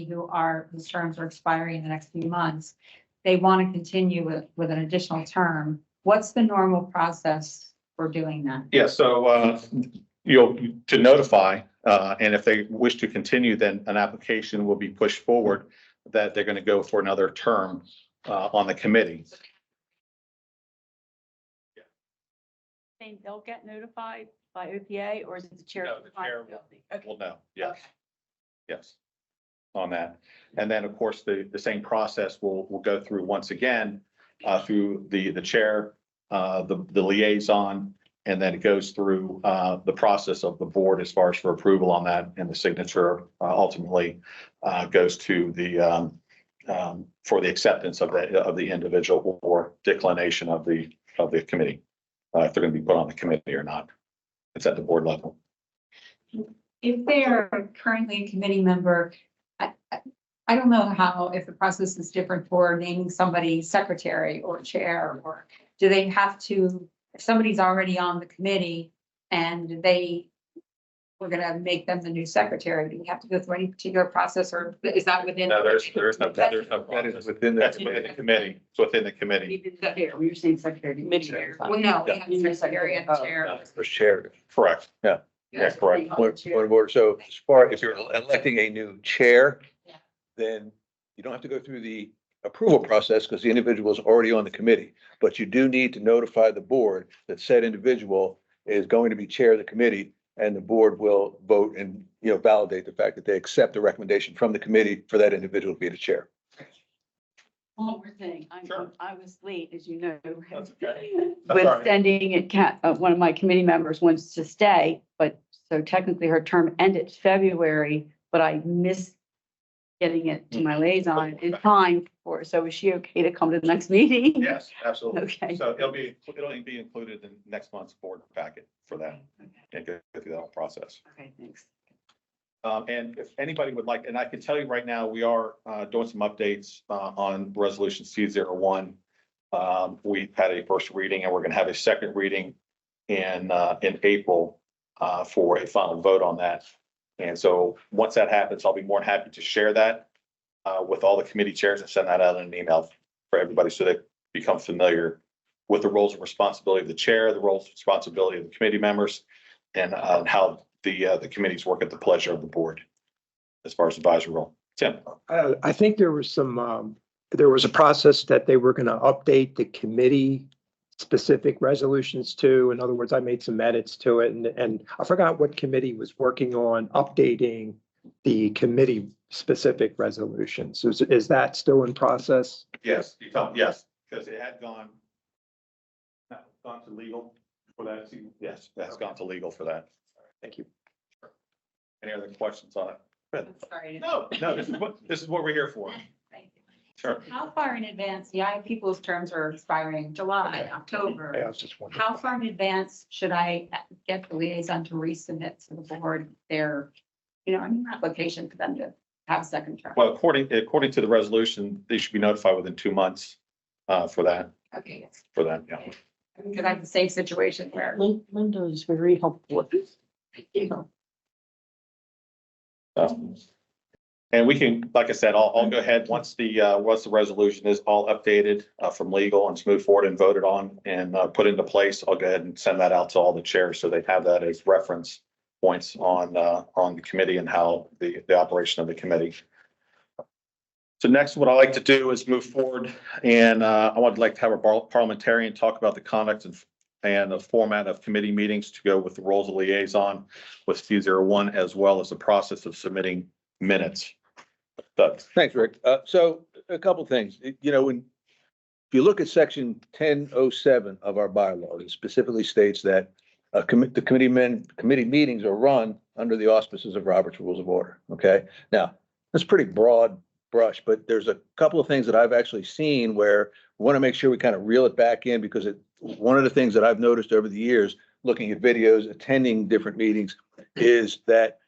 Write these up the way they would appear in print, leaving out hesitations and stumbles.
somebody whose terms are expiring in the next few months, they want to continue with an additional term, what's the normal process for doing that? Yeah, so to notify, and if they wish to continue, then an application will be pushed forward that they're going to go for another term on the committee. They'll get notified by OPA, or is it the chair? No, the chair will know, yes. Okay. Yes, on that. And then, of course, the same process will go through once again through the chair, the liaison, and then it goes through the process of the board as far as for approval on that, and the signature ultimately goes to the for the acceptance of the individual or declination of the committee, if they're going to be put on the committee or not. It's at the board level. If they are currently a committee member, I don't know if the process is different for naming somebody secretary or chair, or do they have to, if somebody's already on the committee and we're gonna make them the new secretary, do we have to go through any particular process, or is that within? No, there's no That is within That's the. within the committee. It's within the committee. We were saying secretary committee. Well, no, we have a secretary and chair. First chair. Correct. Yeah. Yeah, correct. Point of order. So as far, if you're electing a new chair, Yeah. then you don't have to go through the approval process because the individual is already on the committee. But you do need to notify the board that said individual is going to be chair of the committee, and the board will vote and, validate the fact that they accept the recommendation from the committee for that individual to be the chair. One more thing, Sure. I was late, as you know. That's okay. That's With all right. sending it, one of my committee members wants to stay, but so technically her term ended February, but I missed getting it to my liaison in time so is she okay to come to the next meeting? Yes, absolutely. Okay. So it'll be included in next month's board packet for that, and go through that whole process. Okay, thanks. And if anybody would like, and I can tell you right now, we are doing some updates on resolution C01. We've had a first reading, and we're going to have a second reading in April for a final vote on that. And so once that happens, I'll be more than happy to share that with all the committee chairs and send that out in an email for everybody so they become familiar with the roles and responsibility of the chair, the roles and responsibility of the committee members, and how the committees work at the pleasure of the board as far as advisory role. Tim. I think there was a process that they were going to update the committee specific resolutions to. In other words, I made some edits to it, and I forgot what committee was working on updating the committee specific resolutions. Is that still in process? Yes, yes, because it had gone to legal for that. Yes, that's gone to legal for that. Thank you. Any other questions on it? Sorry. No, this is what we're here for. Thank you. Sure. How far in advance, people's terms are expiring July, October. I was just wondering. How far in advance should I get the liaison to resubmit to the board their, application for them to have a second term? Well, according to the resolution, they should be notified within 2 months for that, Okay, yes. yeah. Because I have the same situation where. Linda is very helpful. And we can, like I said, I'll go ahead once the resolution is all updated from legal and smooth forward and voted on and put into place. I'll go ahead and send that out to all the chairs so they have that as reference points on the committee and how the operation of the committee. So next, what I like to do is move forward, and I would like to have a parliamentarian talk about the conduct and the format of committee meetings to go with the roles of liaison with C01, as well as the process of submitting minutes. Doug. Thanks, Rick. So a couple things, if you look at section 1007 of our bylaw, it specifically states that the committee meetings are run under the auspices of Robert's Rules of Order. Okay. Now, that's pretty broad brush, but there's a couple of things that I've actually seen where we want to make sure we kind of reel it back in, because one of the things that I've noticed over the years, looking at videos, attending different meetings, is that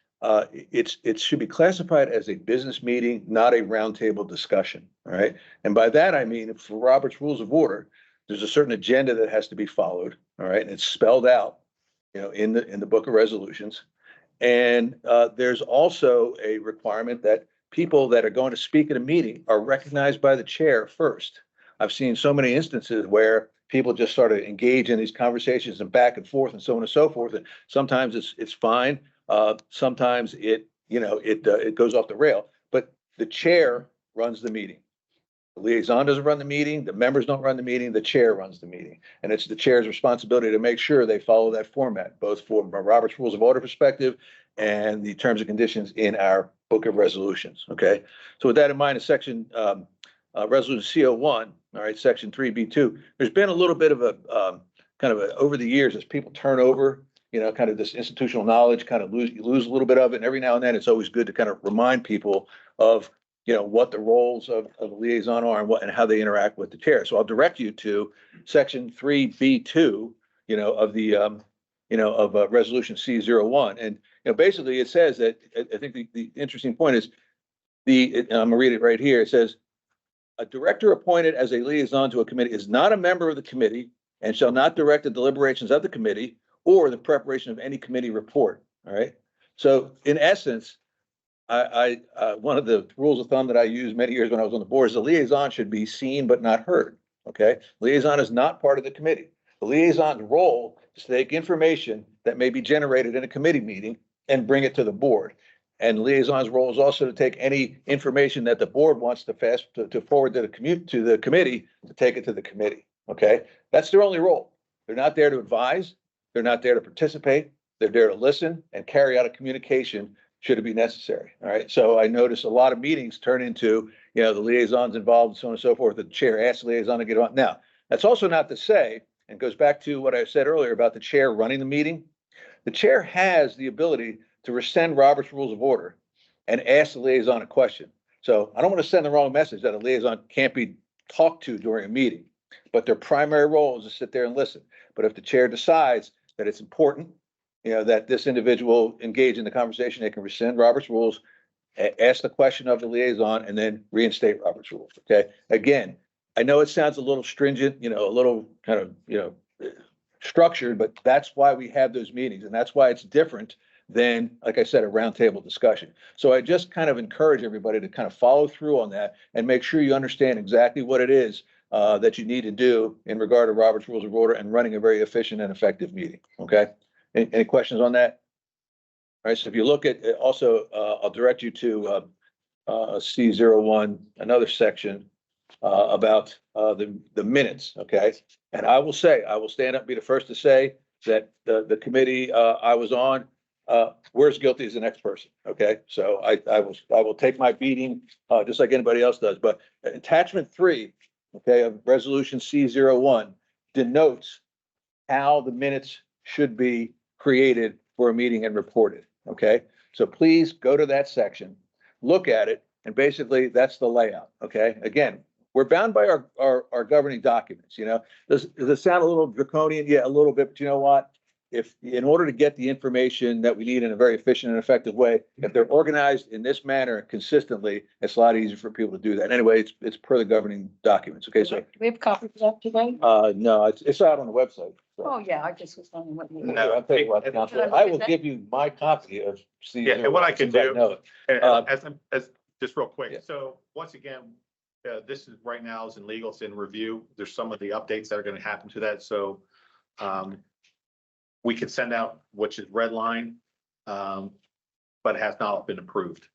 it should be classified as a business meeting, not a roundtable discussion. All right. And by that, I mean, for Robert's Rules of Order, there's a certain agenda that has to be followed. All right. And it's spelled out, in the book of resolutions. And there's also a requirement that people that are going to speak at a meeting are recognized by the chair first. I've seen so many instances where people just sort of engage in these conversations and back and forth and so on and so forth. And sometimes it's fine. Sometimes it goes off the rail, but the chair runs the meeting. The liaison doesn't run the meeting, the members don't run the meeting, the chair runs the meeting. And it's the chair's responsibility to make sure they follow that format, both from a Robert's Rules of Order perspective and the terms and conditions in our book of resolutions, okay? So with that in mind, in section, resolution CO1, all right, section 3B2, there's been a little bit of a, over the years, as people turn over, kind of this institutional knowledge, you lose a little bit of it. And every now and then, it's always good to kind of remind people of what the roles of the liaison are and how they interact with the chair. So I'll direct you to section 3B2, of the, of resolution C01. And, basically it says that, I think the interesting point is and I'm gonna read it right here. It says, a director appointed as a liaison to a committee is not a member of the committee and shall not direct the deliberations of the committee or the preparation of any committee report. All right. So in essence, one of the rules of thumb that I used many years when I was on the board is the liaison should be seen but not heard. Okay, liaison is not part of the committee. The liaison's role is to take information that may be generated in a committee meeting and bring it to the board. And liaison's role is also to take any information that the board wants to forward to the committee to take it to the committee. Okay, that's their only role. They're not there to advise. They're not there to participate. They're there to listen and carry out a communication should it be necessary. All right. So I notice a lot of meetings turn into, the liaison's involved and so on and so forth. The chair asks the liaison to get on. Now, that's also not to say, and goes back to what I said earlier about the chair running the meeting. The chair has the ability to rescind Robert's Rules of Order and ask the liaison a question. So I don't want to send the wrong message that a liaison can't be talked to during a meeting, but their primary role is to sit there and listen. But if the chair decides that it's important, that this individual engage in the conversation, they can rescind Robert's rules, ask the question of the liaison, and then reinstate Robert's rules. Okay. Again, I know it sounds a little stringent, a little kind of, structured, but that's why we have those meetings. And that's why it's different than, like I said, a roundtable discussion. So I just kind of encourage everybody to kind of follow through on that and make sure you understand exactly what it is that you need to do in regard to Robert's Rules of Order and running a very efficient and effective meeting. Okay. Any questions on that? All right, so if you look at, also, I'll direct you to C01, another section about the minutes, okay? And I will stand up and be the first to say that the committee I was on, we're as guilty as the next person, okay? So I will take my beating just like anybody else does. But attachment 3, okay, of resolution C01 denotes how the minutes should be created for a meeting and reported. Okay, so please go to that section, look at it, and basically that's the layout. Okay, again, we're bound by our governing documents. Does it sound a little draconian? Yeah, a little bit, but you know what? If in order to get the information that we need in a very efficient and effective way, if they're organized in this manner consistently, it's a lot easier for people to do that. Anyway, it's per the governing documents. Okay, so Do we have copies of that today? no, it's out on the website. So. Oh, yeah, I just was wondering what. No, I'll tell you what, Counselor, I will give you my copy of. Yeah, and what I can since do- know it. As just real quick. Yeah. So once again, this is right now is in legal, it's in review. There's some of the updates that are going to happen to that. So we can send out which is red line, but it has not been approved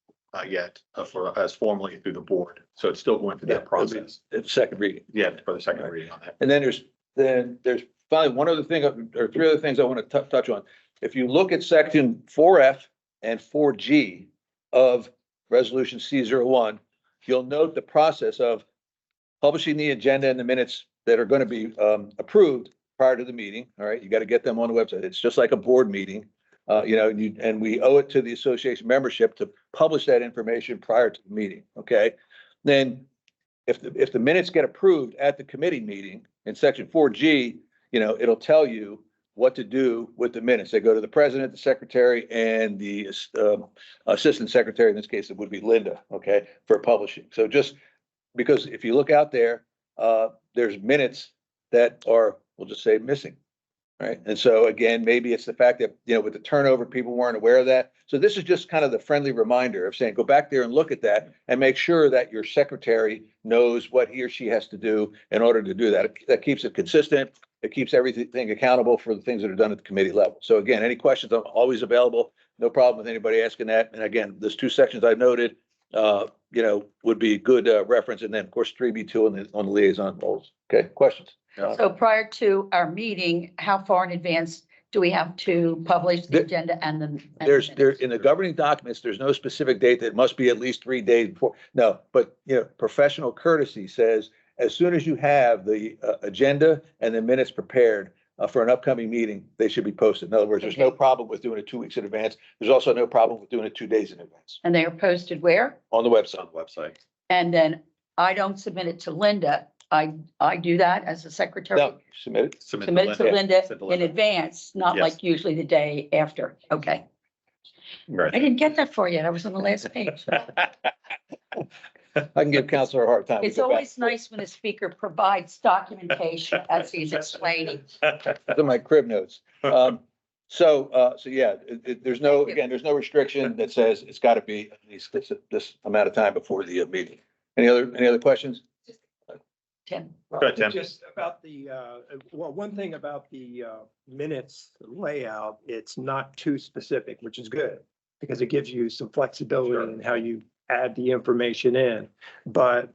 yet as formally through the board. So it's still going through that process. It's second reading. Yeah, for the second reading on that. And then there's finally one other thing, or 3 other things I want to touch on. If you look at section 4F and 4G of resolution C01, you'll note the process of publishing the agenda and the minutes that are going to be approved prior to the meeting. All right, you got to get them on the website. It's just like a board meeting, and we owe it to the association membership to publish that information prior to the meeting. Okay, then if the minutes get approved at the committee meeting in section 4G, it'll tell you what to do with the minutes. They go to the president, the secretary, and the assistant secretary. In this case, it would be Linda, okay, for publishing. So just because if you look out there, there's minutes that are, we'll just say, missing. Right? And so again, maybe it's the fact that, with the turnover, people weren't aware of that. So this is just kind of the friendly reminder of saying, go back there and look at that and make sure that your secretary knows what he or she has to do in order to do that. That keeps it consistent. It keeps everything accountable for the things that are done at the committee level. So again, any questions, I'm always available. No problem with anybody asking that. And again, those two sections I noted, would be good reference. And then, of course, 3B2 on the liaison roles. Okay, questions? So prior to our meeting, how far in advance do we have to publish the There- agenda and the? There, in the governing documents, there's no specific date that must be at least 3 days before. No, but, professional courtesy says as soon as you have the agenda and the minutes prepared for an upcoming meeting, they should be posted. In other words, there's no Okay. problem with doing it 2 weeks in advance. There's also no problem with doing it 2 days in advance And they are posted where? on the website. On the website. And then I don't submit it to Linda. I do that as a secretary. No, submit it. Submit it to Linda Send to in Linda. advance, not Yes. like usually the day after. Okay. I Right. didn't get that for you. I was on the last page. I can give Counselor a hard time. It's Go back. always nice when a speaker provides documentation as he's explaining. Those are my crib notes. So yeah, there's no restriction that says it's got to be at least this amount of time before the meeting. Any other questions? Tim. Go ahead, Tim. Just about one thing about the minutes layout, it's not too specific, which is good, because it gives you some flexibility in how you add the information in. But,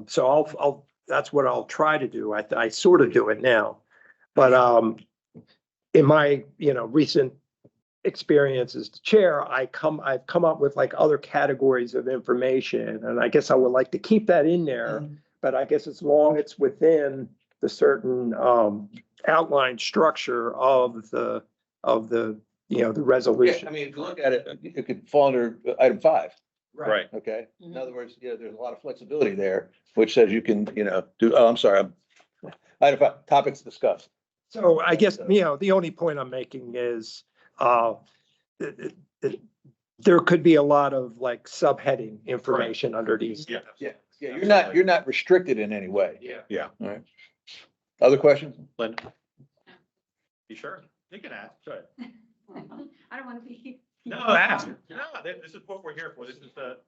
so that's what I'll try to do. I sort of do it now. But, in my, recent experience as the chair, I've come up with like other categories of information, and I guess I would like to keep that in there. But I guess as long as it's within the certain outline structure of the the Yeah, resolution. I mean, if you look at it, it could fall under item 5, Right. okay? In Mhm. other words, there's a lot of flexibility there, which says you can, do, I'm sorry, item 5, topics discussed. So I guess, the only point I'm making is there could be a lot of like subheading information under these. Yeah. Yeah, you're not restricted in any way. Yeah. All right. Other questions? Linda? You sure? You can ask. Go ahead. I don't want to be. No, ask. No, this is what we're here for. This is a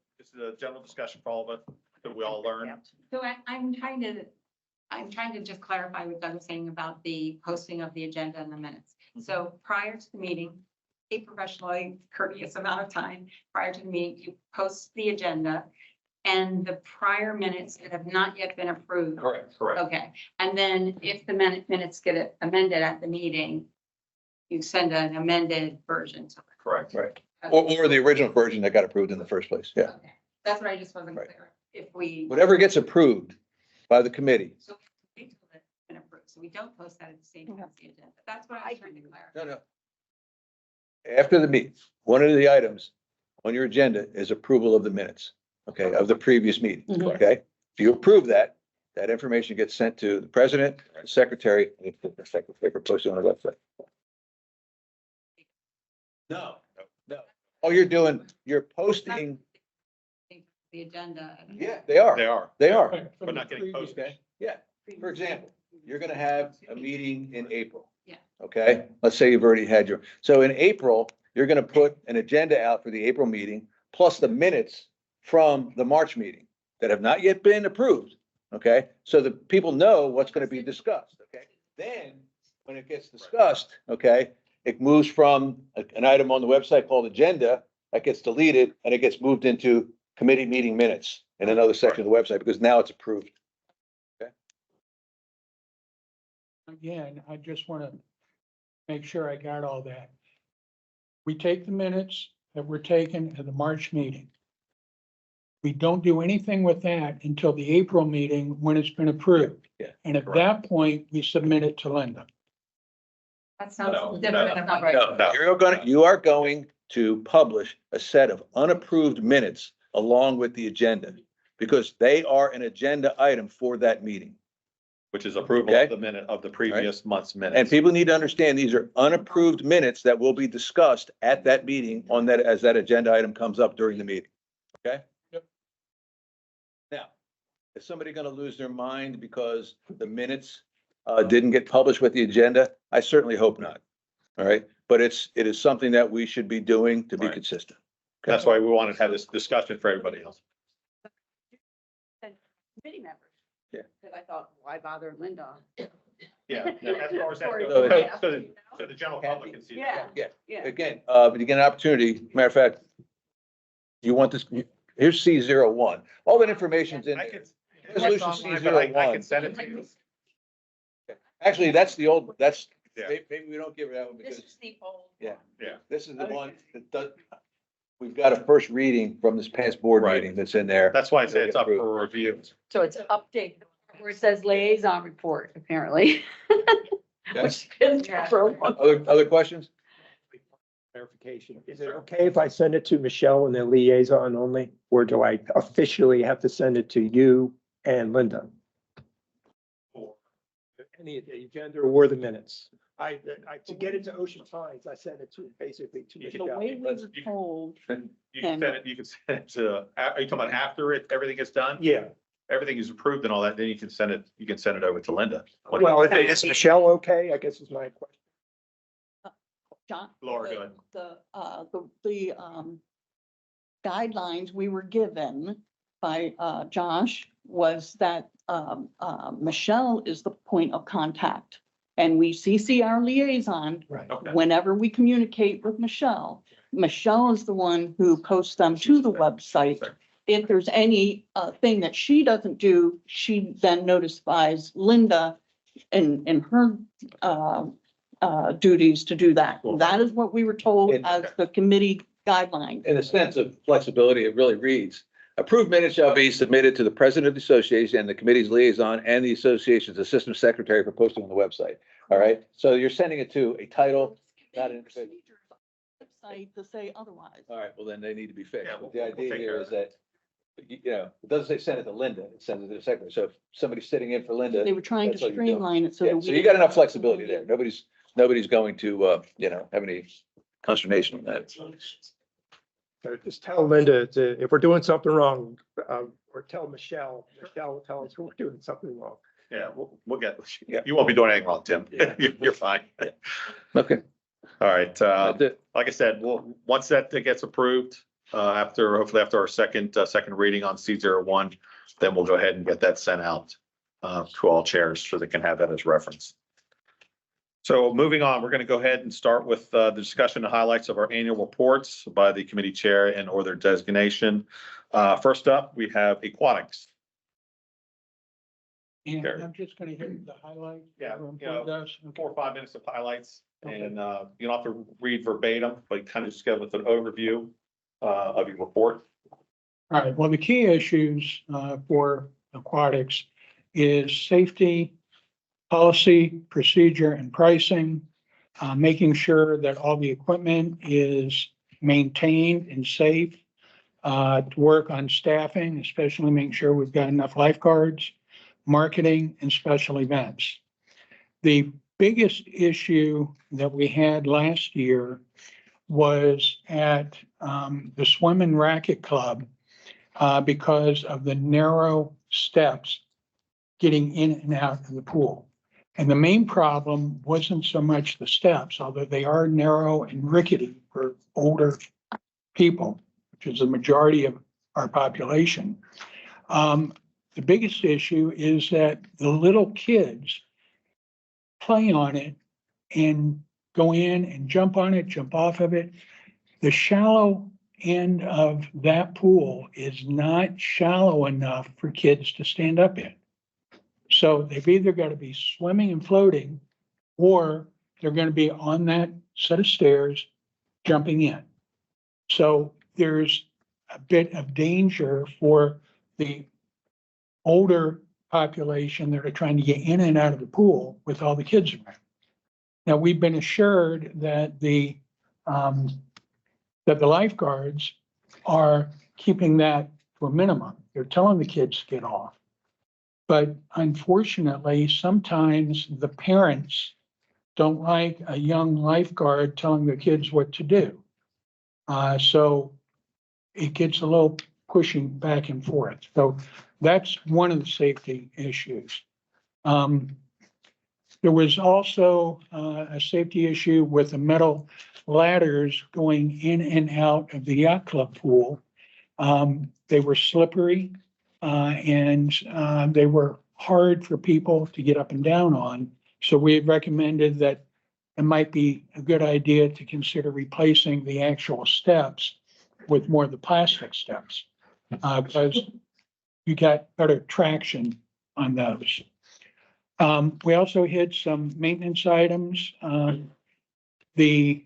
general discussion for all of us that we all learn. So I'm trying to just clarify what Doug was saying about the posting of the agenda and the minutes. So prior to the meeting, a professionally courteous amount of time prior to the meeting, you post the agenda and the prior minutes that have not yet been approved. Correct. Okay, and then if the minutes get amended at the meeting, you send an amended version to it. Correct. Right. Or the original version that got approved in the first place. Yeah. Okay. That's what I just wasn't Right. clear. If we. Whatever gets approved by the committee. So it's been approved, so we don't post that at the same time as the agenda. That's what I was trying to clarify. No. After the meeting, one of the items on your agenda is approval of the minutes, okay, of the previous meeting, Mhm. okay? If you approve that, that information gets sent to the president, the secretary, and the secretary for posting on the website. No. All you're posting, The agenda. yeah, they are. They are, but not getting posted. Okay, yeah. For example, you're gonna have a meeting in April. Yeah. Okay, let's say you've already had so in April, you're gonna put an agenda out for the April meeting, plus the minutes from the March meeting that have not yet been approved, okay? So the people know what's gonna be discussed, okay? Then, when it gets discussed, okay, it moves from an item on the website called agenda, that gets deleted, and it gets moved into committee meeting minutes in another section of the website, because now it's approved. Again, I just want to make sure I got all that. We take the minutes that were taken at the March meeting. We don't do anything with that until the April meeting when it's been approved. Yeah, And at that point, we submit it to Linda. That sounds No, different. no, Not right. No. You are going to publish a set of unapproved minutes along with the agenda, because they are an agenda item for that meeting. Which is approval Okay. of the minute of the previous month's minutes. And people need to understand, these are unapproved minutes that will be discussed at that meeting on that, as that agenda item comes up during the meeting. Okay? Yep. Now, is somebody gonna lose their mind because the minutes didn't get published with the agenda. I certainly hope not. All right, but it is something that we should be doing to be Right. consistent. That's why we wanted to have this discussion for everybody else. Committee members. Yeah. Because I thought, why bother Linda? Yeah, as far as that goes, So it- so the general public can see. Yeah. Yeah, Yeah. again, when you get an opportunity, matter of fact, you want this, here's C01. All that information's in I there. can, Resolution but I C01. can send it to you. Actually, that's the old, that's, Yeah. maybe we don't give her that one This because, is the old. yeah. Yeah. This is the one that does, we've got a first reading from this past board Right. meeting that's in there. That's why I say it's up for review. So it's updated, where it says liaison report, apparently. Okay. Which is for a long. Other questions? Clarification. Is it okay if I send it to Michelle and the liaison only? Or do I officially have to send it to you and Linda? Any of the agenda or the minutes? To get it to Ocean Times, I sent it to, basically to You can- The Michelle. way we were told, You can send it, you can send it to, are you talking about after everything is done? Yeah, Everything is approved and all that, then you can send it over to Linda. well, if is Michelle okay, I guess is my question. John. Laura, go ahead. The guidelines we were given by, Josh was that, Michelle is the point of contact. And we CC our liaison Right. Okay. whenever we communicate with Michelle. Michelle is the one who posts them to the website. If there's any, thing that she doesn't do, she then notifies Linda in her, duties to do that. Cool. That is what we were told And- as the committee guideline. In a sense of flexibility, it really reads, approved minutes shall be submitted to the president of the association and the committee's liaison and the association's assistant secretary for posting on the website. All right, so you're sending it to a title, not an individual. Website to say otherwise. All right, well, then they need to be fixed. Yeah, But the we'll idea take here care is of it. that, you know, it doesn't say send it to Linda, it sends it to the secretary. So if somebody's sitting in for Linda. They were trying to that's all you're doing. streamline it so Yeah, that so we. you got enough flexibility there. Nobody's going to, have any consternation on that. So just tell Linda if we're doing something wrong, or tell Michelle will tell us when we're doing something wrong. Yeah, we'll get, Yeah. you won't be doing anything wrong, Tim. Yeah. You're fine. Okay. All right, That's it. like I said, once that gets approved, hopefully after our second reading on C01, then we'll go ahead and get that sent out to all chairs so they can have that as reference. So moving on, we're going to go ahead and start with the discussion and highlights of our annual reports by the committee chair and or their designation. First up, we have aquatics. And Sure. I'm just gonna hit the highlights. Yeah, everyone you know, does. 4 or 5 minutes of highlights, Okay. and you don't have to read verbatim, but kind of just go with an overview of your report. All right, well, the key issues for aquatics is safety, policy, procedure, and pricing. Making sure that all the equipment is maintained and safe. To work on staffing, especially making sure we've got enough lifeguards, marketing, and special events. The biggest issue that we had last year was at the Swim and Racket Club because of the narrow steps getting in and out of the pool. And the main problem wasn't so much the steps, although they are narrow and rickety for older people, which is the majority of our population. The biggest issue is that the little kids play on it and go in and jump on it, jump off of it. The shallow end of that pool is not shallow enough for kids to stand up in. So they've either got to be swimming and floating, or they're going to be on that set of stairs, jumping in. So there's a bit of danger for the older population that are trying to get in and out of the pool with all the kids around. Now, we've been assured that the lifeguards are keeping that to a minimum. They're telling the kids to get off. But unfortunately, sometimes the parents don't like a young lifeguard telling their kids what to do. So it gets a little pushing back and forth. So that's one of the safety issues. There was also a safety issue with the metal ladders going in and out of the yacht club pool. They were slippery and they were hard for people to get up and down on. So we had recommended that it might be a good idea to consider replacing the actual steps with more of the plastic steps, because you got better traction on those. We also hit some maintenance items. The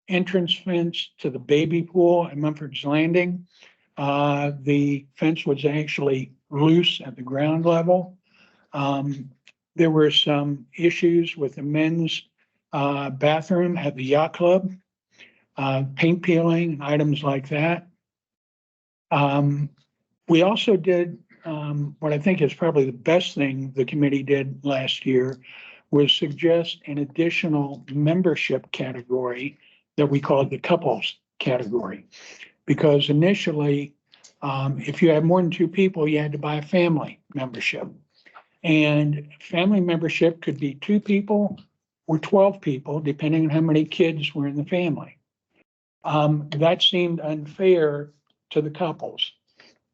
entrance fence to the baby pool at Mumford's Landing. The fence was actually loose at the ground level. There were some issues with the men's bathroom at the yacht club, paint peeling, items like that. We also did what I think is probably the best thing the committee did last year was suggest an additional membership category that we called the couples category. Because initially, if you had more than two people, you had to buy a family membership. And family membership could be 2 people or 12 people, depending on how many kids were in the family. That seemed unfair to the couples.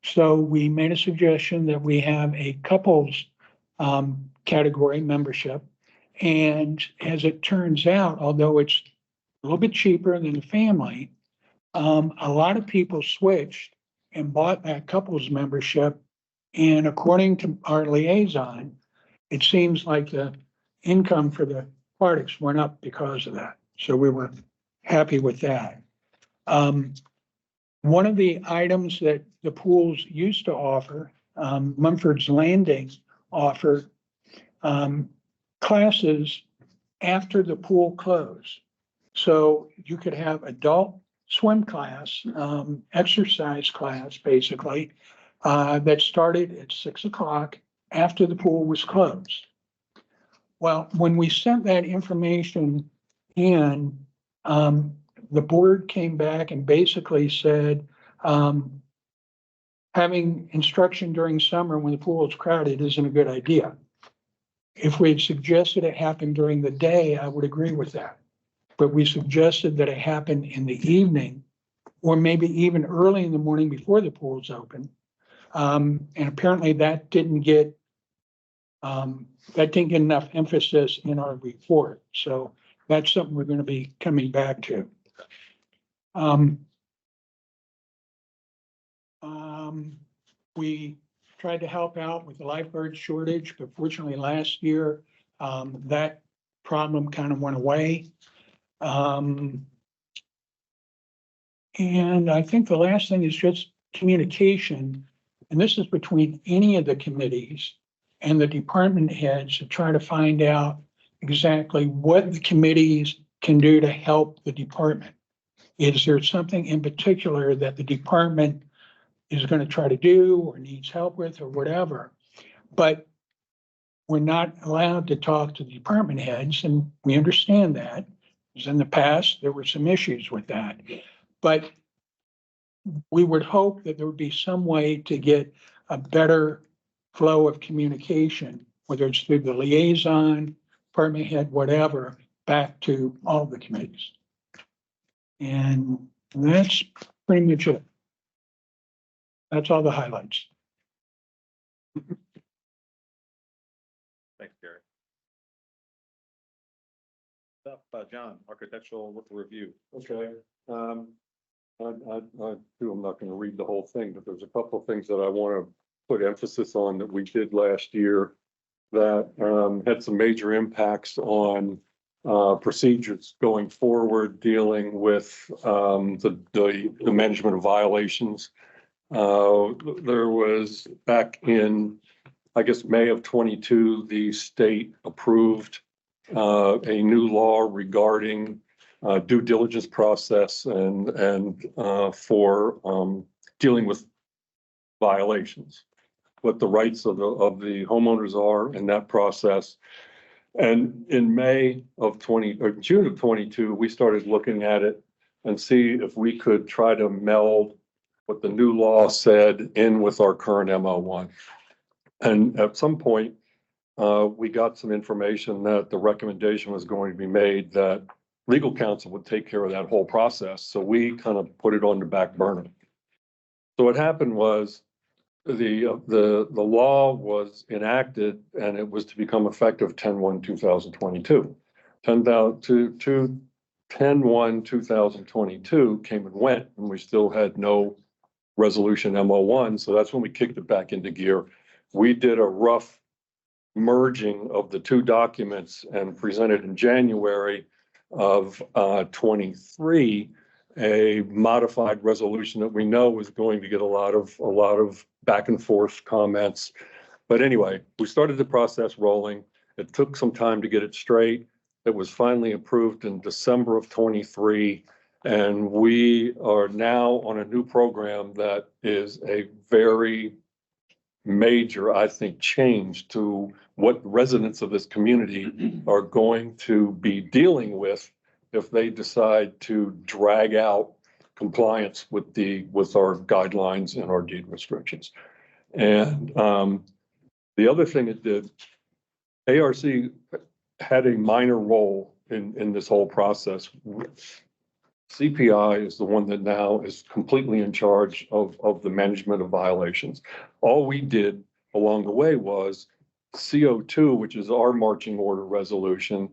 So we made a suggestion that we have a couples category membership. And as it turns out, although it's a little bit cheaper than the family, a lot of people switched and bought that couples membership. And according to our liaison, it seems like the income for the parties went up because of that. So we were happy with that. One of the items that the pools used to offer, Mumford's Landing offered classes after the pool closed. So you could have adult swim class, exercise class, basically, that started at 6 o'clock after the pool was closed. Well, when we sent that information in, the board came back and basically said, having instruction during summer when the pool is crowded isn't a good idea. If we had suggested it happen during the day, I would agree with that. But we suggested that it happen in the evening or maybe even early in the morning before the pool's open. And apparently that didn't get enough emphasis in our report. So that's something we're going to be coming back to. We tried to help out with the lifeguard shortage, but fortunately last year, that problem kind of went away. And I think the last thing is just communication. And this is between any of the committees and the department heads to try to find out exactly what the committees can do to help the department. Is there something in particular that the department is going to try to do or needs help with or whatever? But we're not allowed to talk to the department heads, and we understand that, because in the past, there were some issues with that. But we would hope that there would be some way to get a better flow of communication, whether it's through the liaison, department head, whatever, back to all the committees. And that's pretty much it. That's all the highlights. Thanks, Gary. John, architectural review. Okay, I too, I'm not gonna read the whole thing, but there's a couple of things that I wanna put emphasis on that we did last year that had some major impacts on procedures going forward, dealing with the management of violations. There was back in, I guess, May of 22, the state approved a new law regarding due diligence process and for dealing with violations, what the rights of the homeowners are in that process. And in May of June of 22, we started looking at it and see if we could try to meld what the new law said in with our current MO1. And at some point, we got some information that the recommendation was going to be made that legal counsel would take care of that whole process. So we kind of put it on the back burner. So what happened was the law was enacted and it was to become effective 10/1/2022. 10/1/2022 came and went, and we still had no resolution MO1. So that's when we kicked it back into gear. We did a rough merging of the two documents and presented in January of 23 a modified resolution that we know is going to get a lot of back and forth comments. But anyway, we started the process rolling. It took some time to get it straight. It was finally approved in December of 23. And we are now on a new program that is a very major, I think, change to what residents of this community are going to be dealing with if they decide to drag out compliance with our guidelines and our deed restrictions. And the other thing it did, ARC had a minor role in this whole process. CPI is the one that now is completely in charge of the management of violations. All we did along the way was CO2, which is our marching order resolution,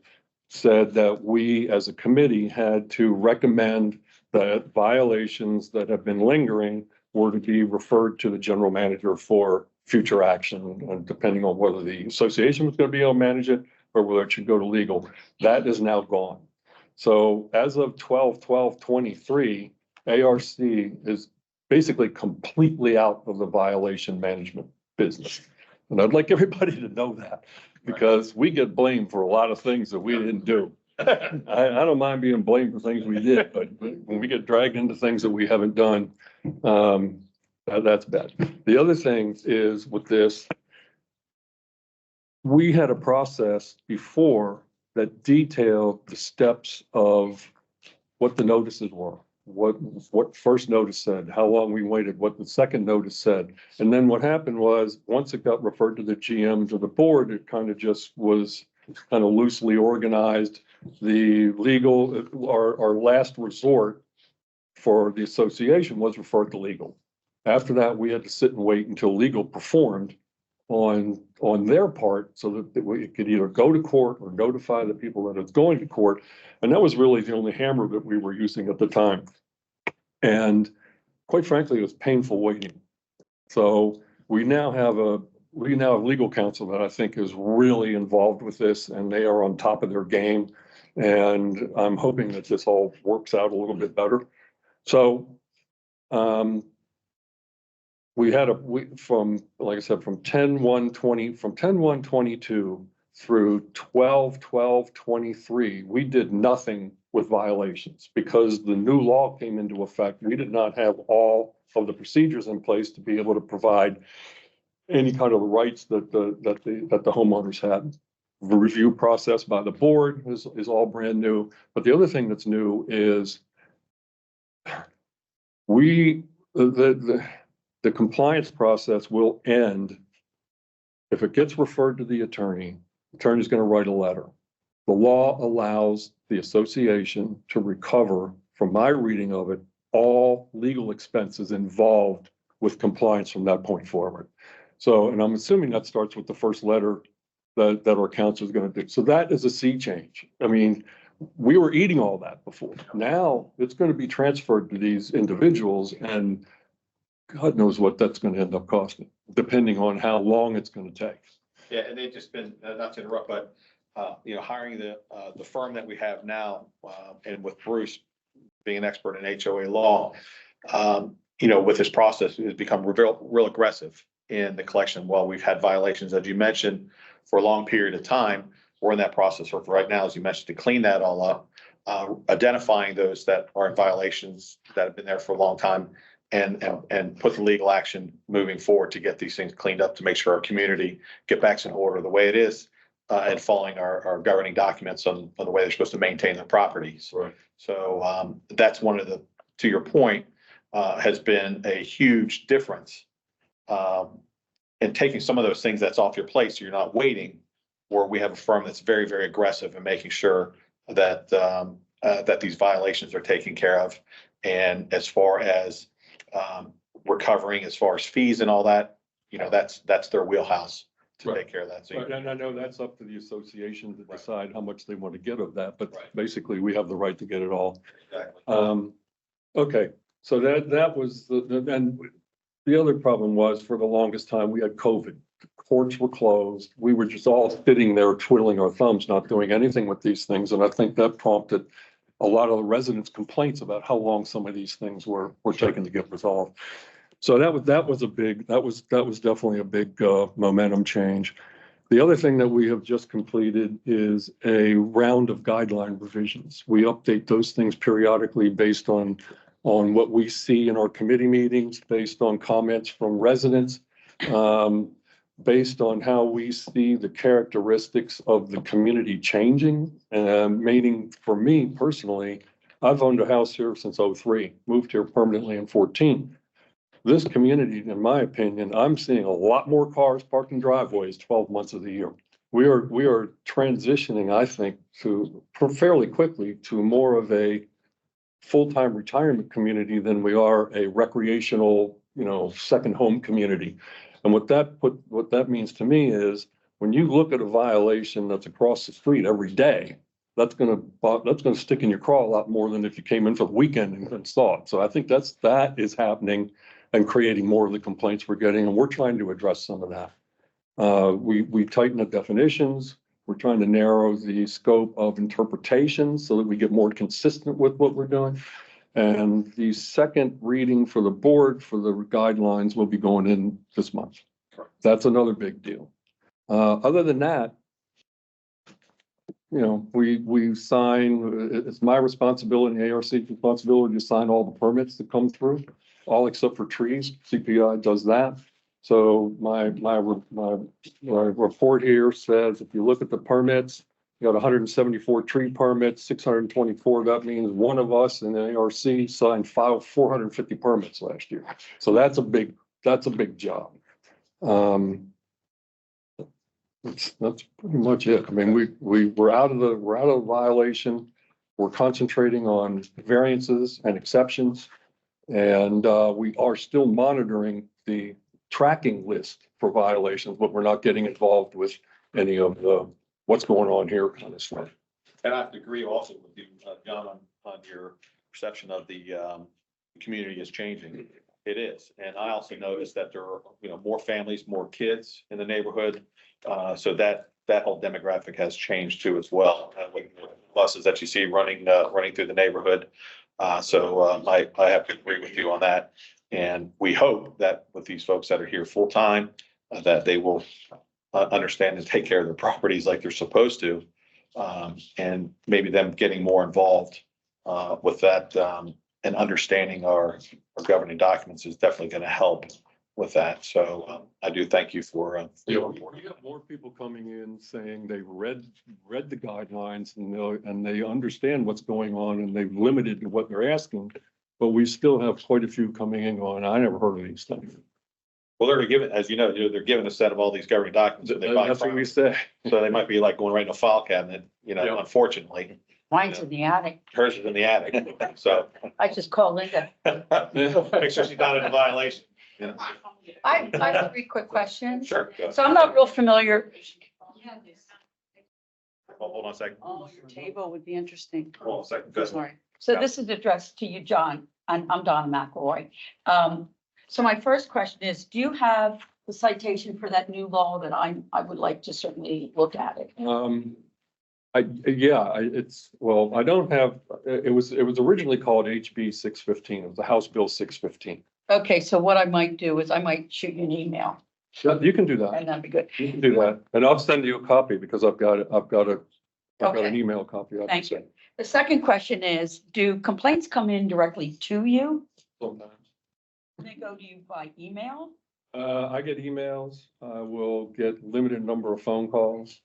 said that we as a committee had to recommend that violations that have been lingering were to be referred to the general manager for future action, and depending on whether the association was going to be able to manage it or whether it should go to legal. That is now gone. So as of 12/12/23, ARC is basically completely out of the violation management business. And I'd like everybody to know that, because we get blamed for a lot of things that we didn't do. I don't mind being blamed for things we did, but when we get dragged into things that we haven't done, that's bad. The other thing is with this, we had a process before that detailed the steps of what the notices were, what first notice said, how long we waited, what the second notice said. And then what happened was, once it got referred to the GMs or the board, it kind of just was kind of loosely organized. The legal, our last resort for the association was referred to legal. After that, we had to sit and wait until legal performed on their part, so that it could either go to court or notify the people that it's going to court. And that was really the only hammer that we were using at the time. And quite frankly, it was painful waiting. So we now have legal counsel that I think is really involved with this, and they are on top of their game. And I'm hoping that this all works out a little bit better. So, we had from 10/1/22 through 12/12/23, we did nothing with violations because the new law came into effect. We did not have all of the procedures in place to be able to provide any kind of rights that the homeowners had. The review process by the board is all brand new. But the other thing that's new is the compliance process will end if it gets referred to the attorney. The attorney's going to write a letter. The law allows the association to recover, from my reading of it, all legal expenses involved with compliance from that point forward. So, and I'm assuming that starts with the first letter that our counsel is going to do. So that is a sea change. I mean, we were eating all that before. Now it's going to be transferred to these individuals, and God knows what that's going to end up costing, depending on how long it's going to take. Yeah, and they've just been, not to interrupt, but, hiring the firm that we have now, and with Bruce being an expert in HOA law, with this process, has become real aggressive in the collection. While we've had violations, as you mentioned, for a long period of time, we're in that process right now, as you mentioned, to clean that all up, identifying those that are in violations that have been there for a long time, and put the legal action moving forward to get these things cleaned up, to make sure our community get back in order the way it is, and following our governing documents on the way they're supposed to maintain their properties. Right. So that's one of the, to your point, has been a huge difference in taking some of those things that's off your plate, so you're not waiting, or we have a firm that's very, very aggressive in making sure that, that these violations are taken care of. And as far as, recovering, as far as fees and all that, you know, that's their wheelhouse to Right. take care of that. So Right, and I know that's up to the association to Right. decide how much they want to get of that, but Right. basically we have the right to get it all. exactly. Okay, so that was and the other problem was for the longest time, we had COVID. The courts were closed. We were just all sitting there twiddling our thumbs, not doing anything with these things. And I think that prompted a lot of the residents' complaints about how long some of these things were taking to get resolved. So that was definitely a big momentum change. The other thing that we have just completed is a round of guideline revisions. We update those things periodically based on what we see in our committee meetings, based on comments from residents, based on how we see the characteristics of the community changing. Meaning for me personally, I've owned a house here since '03, moved here permanently in 14. This community, in my opinion, I'm seeing a lot more cars parked in driveways 12 months of the year. We are transitioning, I think, fairly quickly to more of a full-time retirement community than we are a recreational, second home community. And what that means to me is when you look at a violation that's across the street every day, that's gonna stick in your craw a lot more than if you came in for the weekend and saw it. So I think that is happening and creating more of the complaints we're getting, and we're trying to address some of that. We tighten the definitions. We're trying to narrow the scope of interpretation so that we get more consistent with what we're doing. And the second reading for the board for the guidelines will be going in this month. That's another big deal. Other than that, we sign, it's my responsibility, ARC's responsibility to sign all the permits that come through, all except for trees. CPI does that. So my report here says, if you look at the permits, you got 174 tree permits, 624. That means one of us in the ARC signed 450 permits last year. So that's a big job. That's pretty much it. I mean, we're out of the violation. We're concentrating on variances and exceptions. And we are still monitoring the tracking list for violations, but we're not getting involved with any of what's going on here kind of stuff. And I have to agree also with you, John, on your perception of the community is changing. It is. And I also noticed that there are, more families, more kids in the neighborhood. So that whole demographic has changed too as well. With buses that you see running through the neighborhood. So I have to agree with you on that. And we hope that with these folks that are here full time, that they will understand and take care of their properties like they're supposed to. And maybe them getting more involved with that and understanding our governing documents is definitely going to help with that. So I do thank you for your report. We have more people coming in saying they've read the guidelines and they understand what's going on and they've limited what they're asking. But we still have quite a few coming in going, I never heard of these things. Well, they're given, as you know, they're given a set of all these governing documents. And they buy That's what we from. say. So they might be like going right in a file cabinet, Yeah. unfortunately. Mine's in the attic. Hers is in the attic, so. I just call Linda. Make sure she's not in a violation. I have 3 quick questions. Sure. So I'm not real familiar. Hold on a second. Oh, your table would be interesting. Hold on a second. Go ahead. Sorry. So this is addressed to you, John, and I'm Donna McElroy. So my first question is, do you have the citation for that new law that I would like to certainly look at it? I don't have, it was originally called HB 615. It was the House Bill 615. Okay, so what I might do is I might shoot you an email Yeah, you can do that. and that'd be good. You can do that. And I'll send you a copy because I've got an Okay. email copy. I can Thank you. send. The second question is, do complaints come in directly to you? Sometimes. They go to you by email? I get emails. I will get limited number of phone calls.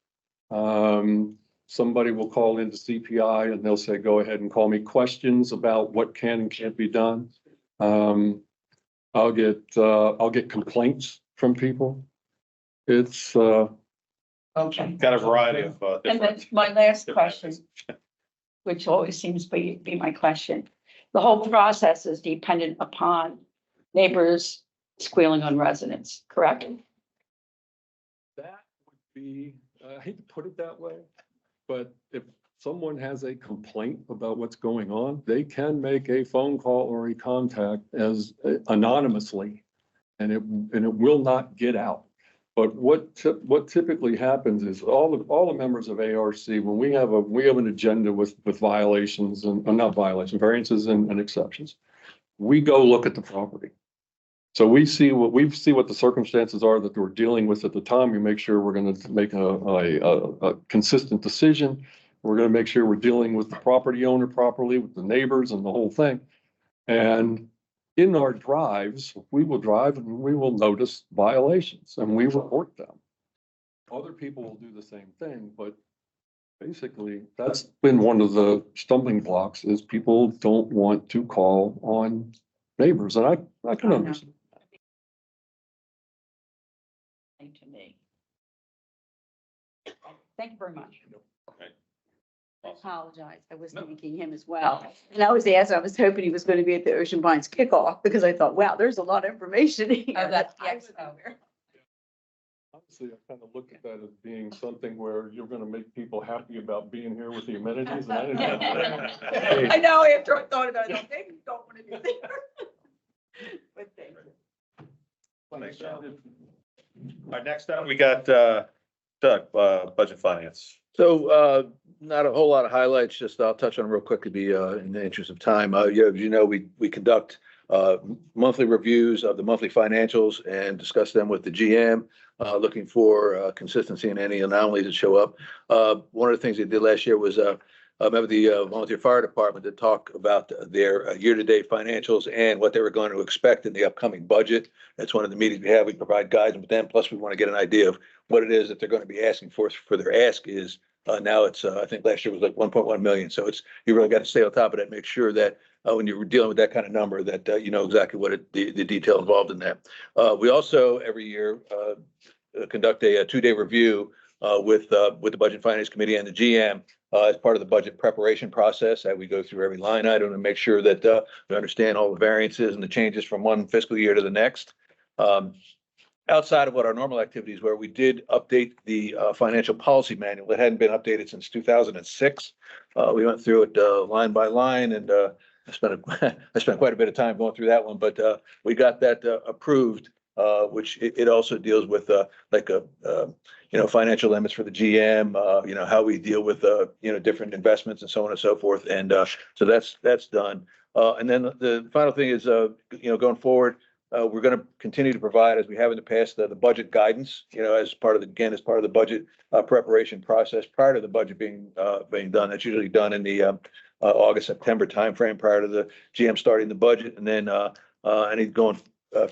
Somebody will call into CPI and they'll say, go ahead and call me questions about what can and can't be done. I'll get complaints from people. It's Okay. got a variety of, And then different. my last different question, which always seems to be my question. The whole process is dependent upon neighbors squealing on residents, correct? That would be, I hate to put it that way, but if someone has a complaint about what's going on, they can make a phone call or a contact as anonymously, and it will not get out. But what typically happens is all the members of ARC, when we have an agenda with violations and, not violations, variances and exceptions, we go look at the property. So we see what the circumstances are that we're dealing with at the time. We make sure we're going to make a consistent decision. We're going to make sure we're dealing with the property owner properly, with the neighbors and the whole thing. And in our drives, we will drive and we will notice violations and we report them. Other people will do the same thing, but basically that's been one of the stumbling blocks is people don't want to call on neighbors. And I can understand. To me. Thank you very much. Okay. I apologize. I was thanking him as well. And I was hoping he was going to be at the Ocean Vines kickoff because I thought, wow, there's a lot of information here. Oh, that's the I wasn't expo. aware. Honestly, I kind of look at that as being something where you're going to make people happy about being here with the amenities. And I didn't have that. I know after I thought about it, I thought, maybe you don't want to be there. But thank you. Thanks, John. All right, next up, we got, Doug, budget finance. So, not a whole lot of highlights, just I'll touch on real quickly, in the interest of time. Yeah, as you know, we conduct, monthly reviews of the monthly financials and discuss them with the GM, looking for, consistency in any anomalies that show up. One of the things they did last year was, I met with the volunteer fire department to talk about their year-to-date financials and what they were going to expect in the upcoming budget. That's one of the meetings we have. We provide guidance with them. Plus, we want to get an idea of what it is that they're going to be asking for their ask is. Now it's, I think last year was like 1.1 million. So you really got to stay on top of that, make sure that when you're dealing with that kind of number that you know exactly what the detail involved in that. We also every year conduct a 2-day review with the Budget and Finance Committee and the GM as part of the budget preparation process. That we go through every line item and make sure that we understand all the variances and the changes from one fiscal year to the next. Outside of what our normal activities were, we did update the financial policy manual. It hadn't been updated since 2006. We went through it line by line, and I spent quite a bit of time going through that one. But we got that approved, which it also deals with financial limits for the GM. How we deal with different investments and so on and so forth. And so that's done. And then the final thing is going forward. We're going to continue to provide, as we have in the past, the budget guidance, as part of the budget preparation process prior to the budget being done. That's usually done in the August, September timeframe prior to the GM starting the budget. And then any going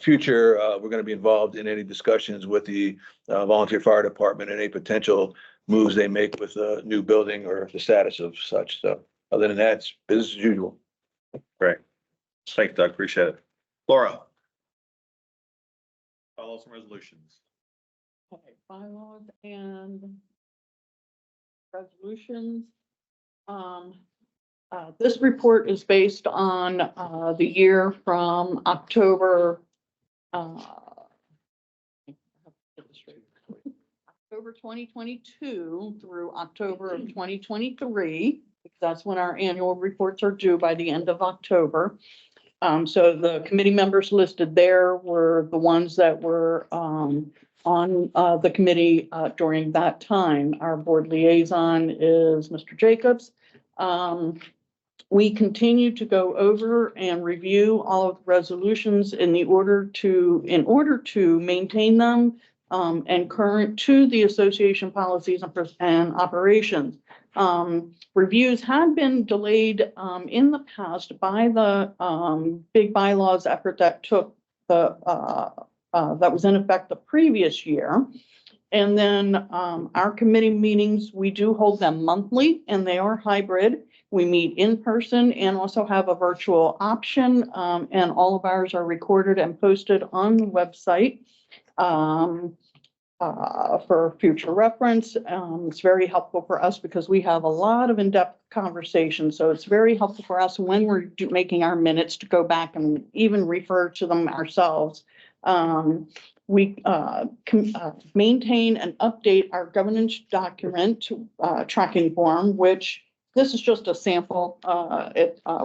future, we're going to be involved in any discussions with the volunteer fire department and any potential moves they make with a new building or the status of such. So other than that, it's business as usual. Great. Thanks, Doug. Appreciate it. Laura. Bylaws and resolutions. Okay, bylaws and resolutions. This report is based on, the year from October, October 2022 through October of 2023, because that's when our annual reports are due by the end of October. So the committee members listed there were the ones that were on the committee during that time. Our board liaison is Mr. Jacobs. We continue to go over and review all of the resolutions in order to maintain them and current to the association policies and operations. Reviews had been delayed in the past by the big bylaws effort that took that was in effect the previous year. And then our committee meetings, we do hold them monthly and they are hybrid. We meet in person and also have a virtual option, and all of ours are recorded and posted on the website. for future reference. It's very helpful for us because we have a lot of in-depth conversations. So it's very helpful for us when we're making our minutes to go back and even refer to them ourselves. We maintain and update our governance document tracking form, which this is just a sample.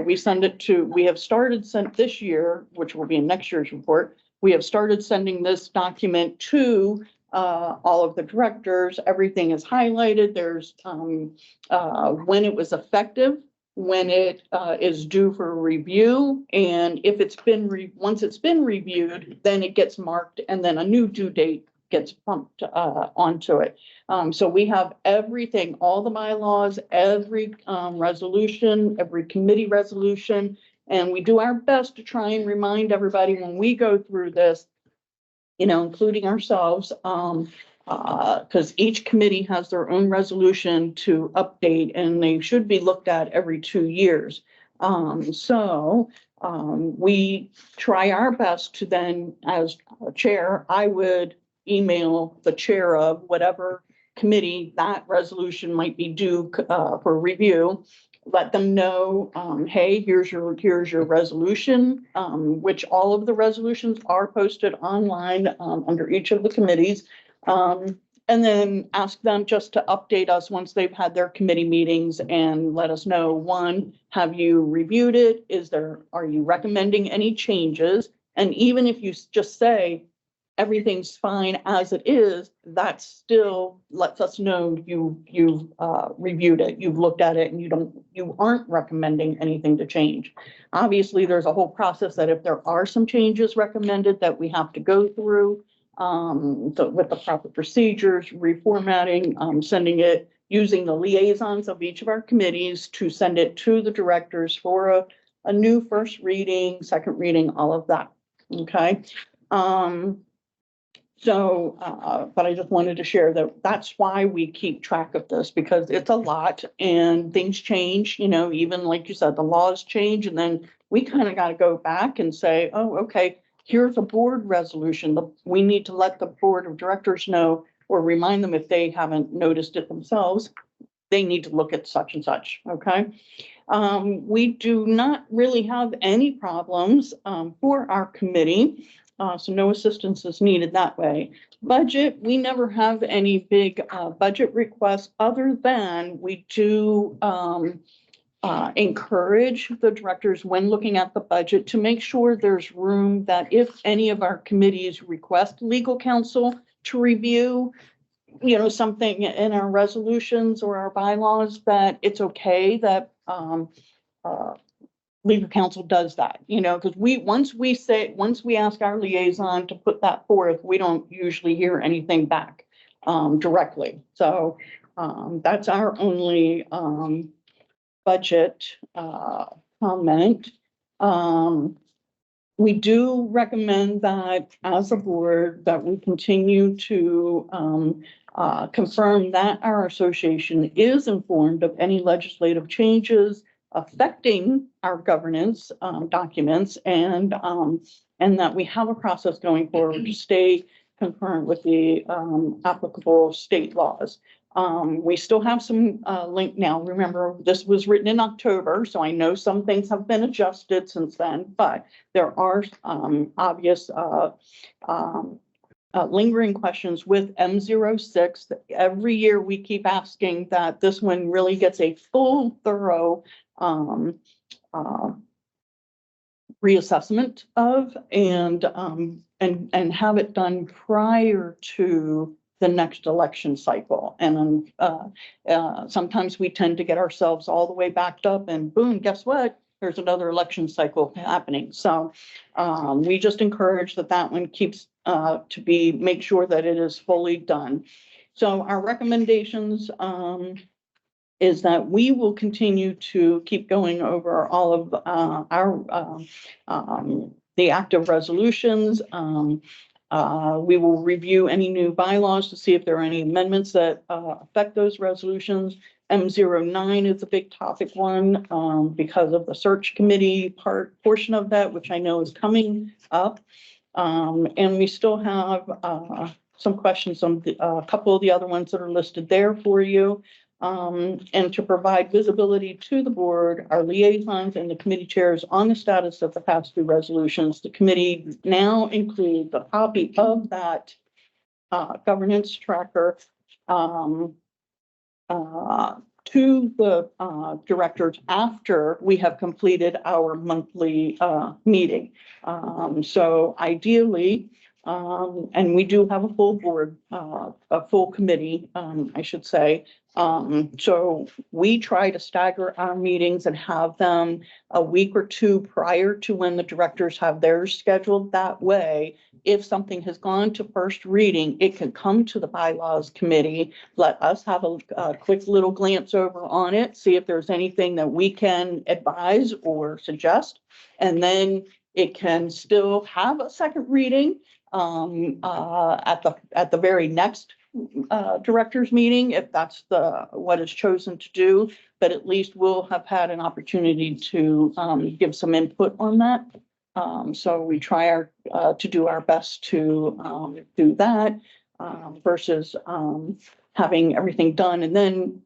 We send it to, we have started sent this year, which will be in next year's report. We have started sending this document to all of the directors. Everything is highlighted. There's when it was effective, when it is due for review, and if it's been once it's been reviewed, then it gets marked, and then a new due date gets pumped onto it. So we have everything, all the bylaws, every resolution, every committee resolution, and we do our best to try and remind everybody when we go through this, you know, including ourselves, because each committee has their own resolution to update, and they should be looked at every 2 years. We try our best to then, as chair, I would email the chair of whatever committee that resolution might be due for review. Let them know, hey, here's your resolution, which all of the resolutions are posted online under each of the committees. And then ask them just to update us once they've had their committee meetings and let us know, one, have you reviewed it? Are you recommending any changes? And even if you just say everything's fine as it is, that still lets us know you've reviewed it, you've looked at it, and you aren't recommending anything to change. Obviously, there's a whole process that if there are some changes recommended that we have to go through, with the proper procedures, reformatting, sending it, using the liaisons of each of our committees to send it to the directors for a new first reading, second reading, all of that. Okay. But I just wanted to share that that's why we keep track of this, because it's a lot and things change, you know, even like you said, the laws change, and then we kind of got to go back and say, oh, okay, here's a board resolution. We need to let the board of directors know, or remind them if they haven't noticed it themselves, they need to look at such and such, okay? We do not really have any problems for our committee, so no assistance is needed that way. Budget, we never have any big budget requests, other than we do encourage the directors when looking at the budget to make sure there's room that if any of our committees request legal counsel to review, you know, something in our resolutions or our bylaws, that it's okay that legal counsel does that, you know, because once we ask our liaison to put that forth, we don't usually hear anything back directly. So that's our only budget comment. We do recommend that as a board that we continue to confirm that our association is informed of any legislative changes affecting our governance documents, and that we have a process going forward to stay concurrent with the applicable state laws. We still have some link now. Remember, this was written in October, so I know some things have been adjusted since then, but there are obvious lingering questions with M06. Every year we keep asking that this one really gets a full, thorough reassessment of, and have it done prior to the next election cycle. And sometimes we tend to get ourselves all the way backed up, and boom, guess what? There's another election cycle happening. So we just encourage that one keeps make sure that it is fully done. So our recommendations is that we will continue to keep going over all of the active resolutions. We will review any new bylaws to see if there are any amendments that affect those resolutions. M09 is a big topic one because of the search committee portion of that, which I know is coming up. And we still have some questions on a couple of the other ones that are listed there for you. And to provide visibility to the board, our liaisons and the committee chairs on the status of the past two resolutions. The committee now includes a copy of that governance tracker to the directors after we have completed our monthly meeting. So ideally, and we do have a full board, a full committee, I should say. So we try to stagger our meetings and have them a week or two prior to when the directors have theirs scheduled. That way, if something has gone to first reading, it can come to the bylaws committee, let us have a quick little glance over on it, see if there's anything that we can advise or suggest. And then it can still have a second reading at the very next directors meeting, if that's what is chosen to do, but at least we'll have had an opportunity to give some input on that. So we try to do our best to do that versus having everything done and then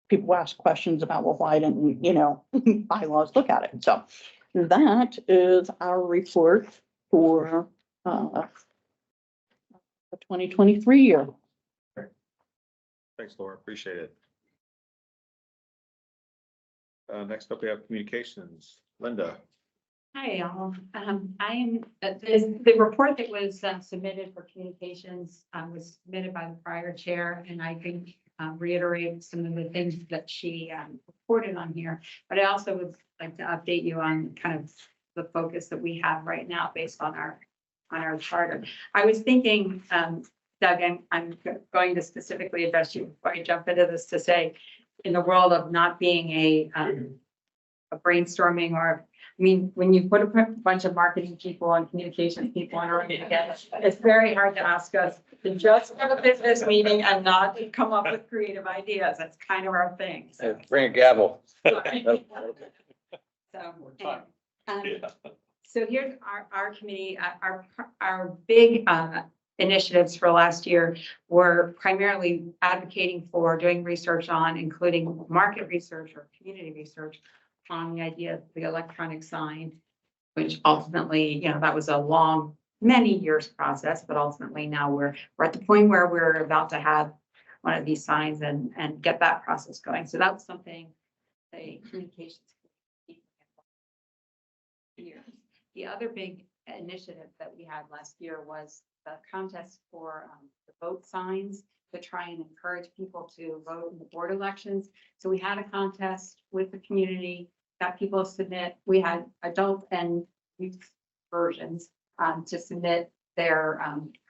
people ask questions about, well, why didn't, bylaws look at it? So that is our report for the 2023 year. Thanks, Laura. Appreciate it. Next up, we have communications. Linda. Hi, all. I am, the report that was submitted for communications was submitted by the prior chair, and I can reiterate some of the things that she reported on here. But I also would like to update you on kind of the focus that we have right now based on our charter. I was thinking, Doug, I'm going to specifically address you before I jump into this to say, in the world of not being a brainstorming or, I mean, when you put a bunch of marketing people and communications people in a room together, it's very hard to ask us to just have a business meeting and not come up with creative ideas. That's kind of our thing. So, Bring a gavel. So here's our committee, our big initiatives for last year were primarily advocating for doing research on, including market research or community research on the idea of the electronic sign, which ultimately, that was a long, many years process, but ultimately now we're at the point where we're about to have one of these signs and get that process going. So that was something the communications years. The other big initiative that we had last year was the contest for the vote signs to try and encourage people to vote in the board elections. So we had a contest with the community, got people to submit. We had adult and youth versions to submit their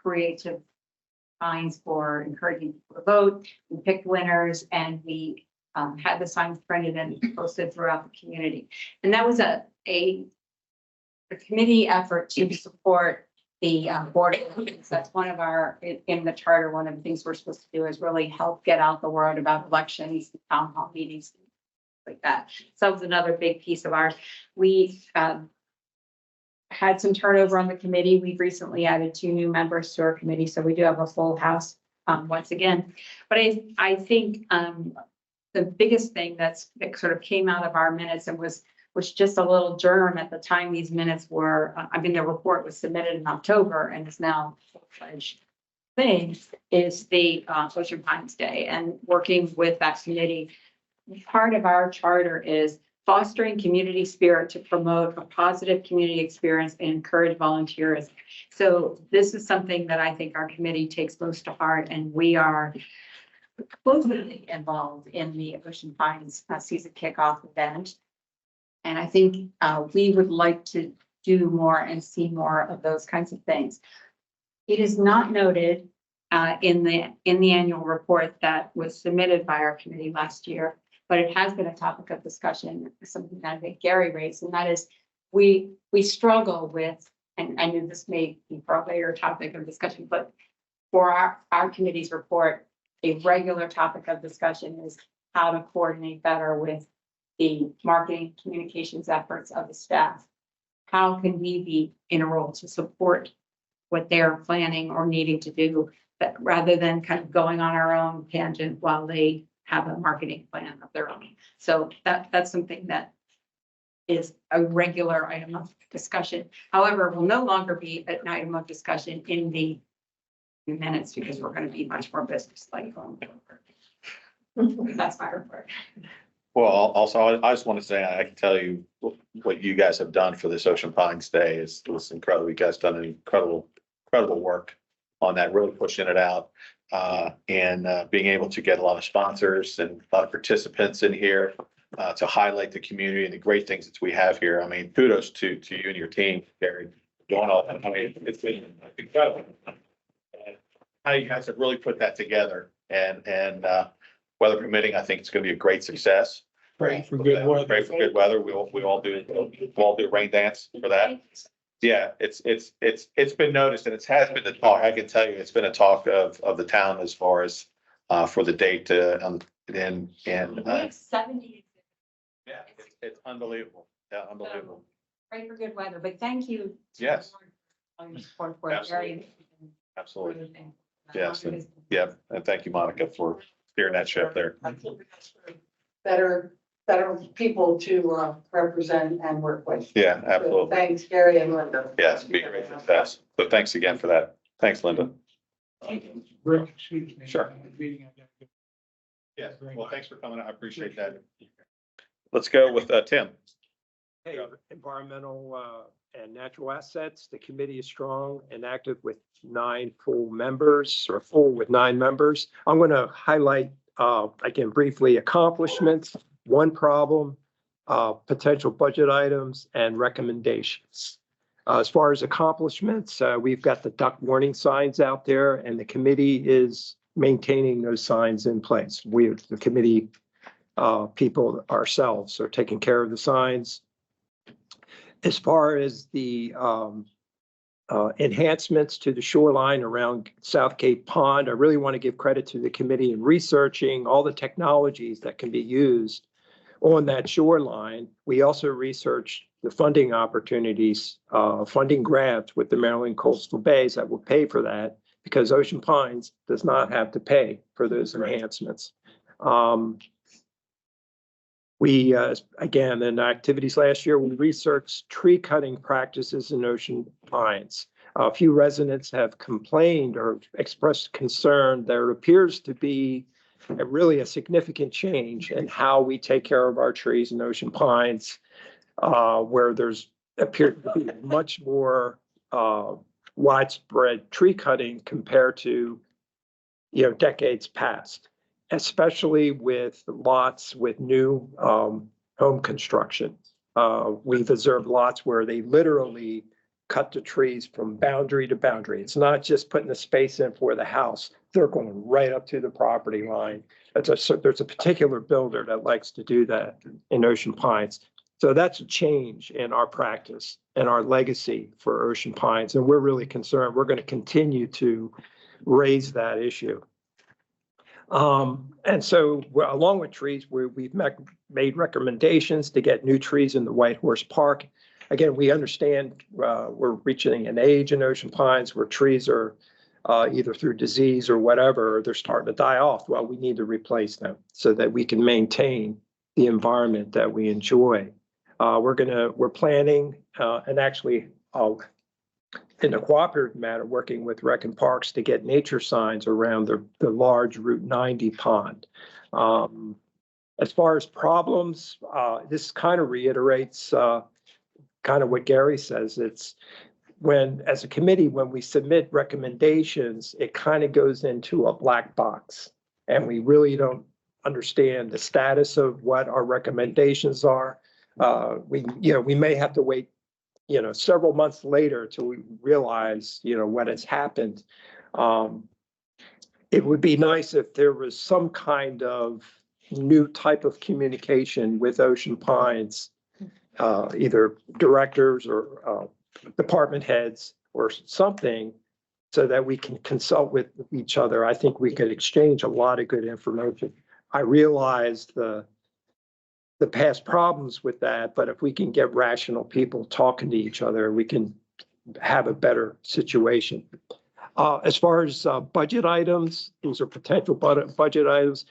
creative signs for encouraging people to vote. We picked winners and we had the signs printed and posted throughout the community. And that was a committee effort to support the board elections. That's one of our, in the charter, one of the things we're supposed to do is really help get out the word about elections, town hall meetings, like that. So that was another big piece of ours. We had some turnover on the committee. We've recently added 2 new members to our committee, so we do have a full house once again. But I think the biggest thing that sort of came out of our minutes and was just a little germ at the time these minutes were, the report was submitted in October and is now full-fledged thing, is the Ocean Pines Day and working with that committee. Part of our charter is fostering community spirit to promote a positive community experience and encourage volunteerism. So this is something that I think our committee takes most to heart, and we are closely involved in the Ocean Pines season kickoff event. And I think we would like to do more and see more of those kinds of things. It is not noted in the annual report that was submitted by our committee last year, but it has been a topic of discussion, something that I think Gary raised, and that is we struggle with, and I knew this may be probably your topic of discussion, but for our committee's report, a regular topic of discussion is how to coordinate better with the marketing communications efforts of the staff. How can we be in a role to support what they're planning or needing to do that rather than kind of going on our own tangent while they have a marketing plan of their own. So that's something that is a regular item of discussion. However, will no longer be an item of discussion in the minutes because we're going to be much more business-like going forward. That's my report. Well, also, I just want to say, I can tell you what you guys have done for this Ocean Pines Day is incredible. You guys done an incredible work on that, really pushing it out. And being able to get a lot of sponsors and a lot of participants in here to highlight the community and the great things that we have here. I mean, kudos to you and your team, Gary, doing all that. I mean, it's been incredible. And how you guys have really put that together and weather permitting, I think it's going to be a great success. Pray for good weather. Pray for good weather. We all do a rain dance for that. Yeah, it's been noticed and it has been the talk. I can tell you, it's been a talk of the town as far as for the date and We have 70. yeah, it's unbelievable. Yeah, unbelievable. Pray for good weather, but thank you. Yes. On your support for it. Very interesting. Absolutely. Yes, and yeah, and thank you, Monica, for steering that ship there. Better people to represent and work with. Yeah, absolutely. Thanks, Gary and Linda. Yes, be a great success. So thanks again for that. Thanks, Linda. Rick, excuse me. Sure. Meeting, I gotta go. Yes, well, thanks for coming. I appreciate that. Let's go with Tim. Hey, environmental and natural assets, the committee is strong and active with 9 full members or full with 9 members. I'm going to highlight, again, briefly accomplishments, one problem, potential budget items and recommendations. As far as accomplishments, we've got the duck warning signs out there and the committee is maintaining those signs in place. The committee people ourselves are taking care of the signs. As far as the enhancements to the shoreline around South Cape Pond, I really want to give credit to the committee in researching all the technologies that can be used on that shoreline. We also researched the funding opportunities, funding grants with the Maryland Coastal Bays that will pay for that because Ocean Pines does not have to pay for those enhancements. We, again, in activities last year, we researched tree cutting practices in Ocean Pines. A few residents have complained or expressed concern. There appears to be really a significant change in how we take care of our trees in Ocean Pines, where there's appeared to be much more widespread tree cutting compared to, decades past, especially with lots with new home construction. We've observed lots where they literally cut the trees from boundary to boundary. It's not just putting the space in for the house. They're going right up to the property line. There's a particular builder that likes to do that in Ocean Pines. So that's a change in our practice and our legacy for Ocean Pines. And we're really concerned. We're going to continue to raise that issue. And so along with trees, we've made recommendations to get new trees in the White Horse Park. Again, we understand we're reaching an age in Ocean Pines where trees are either through disease or whatever, they're starting to die off. Well, we need to replace them so that we can maintain the environment that we enjoy. We're planning and actually in a cooperative manner, working with Rec and Parks to get nature signs around the large Route 90 pond. As far as problems, this kind of reiterates kind of what Gary says. It's as a committee, when we submit recommendations, it kind of goes into a black box and we really don't understand the status of what our recommendations are. We may have to wait several months later till we realize, what has happened. It would be nice if there was some kind of new type of communication with Ocean Pines, either directors or department heads or something, so that we can consult with each other. I think we could exchange a lot of good information. I realize the past problems with that, but if we can get rational people talking to each other, we can have a better situation. As far as budget items, these are potential budget items.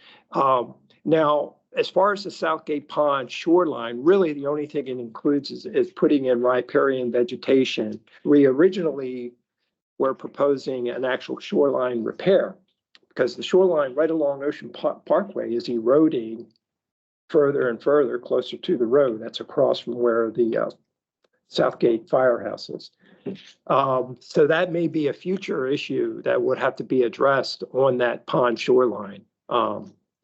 Now, as far as the Southgate Pond shoreline, really the only thing it includes is putting in riparian vegetation. We originally were proposing an actual shoreline repair because the shoreline right along Ocean Parkway is eroding further and further closer to the road. That's across from where the Southgate Firehouse is. So that may be a future issue that would have to be addressed on that pond shoreline.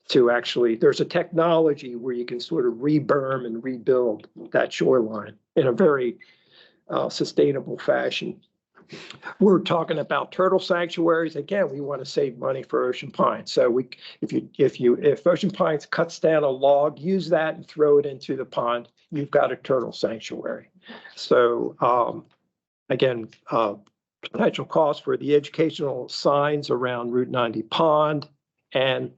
To actually, there's a technology where you can sort of re-berm and rebuild that shoreline in a very sustainable fashion. We're talking about turtle sanctuaries. Again, we want to save money for Ocean Pines. So if Ocean Pines cuts down a log, use that and throw it into the pond, you've got a turtle sanctuary. So again, potential cost for the educational signs around Route 90 Pond and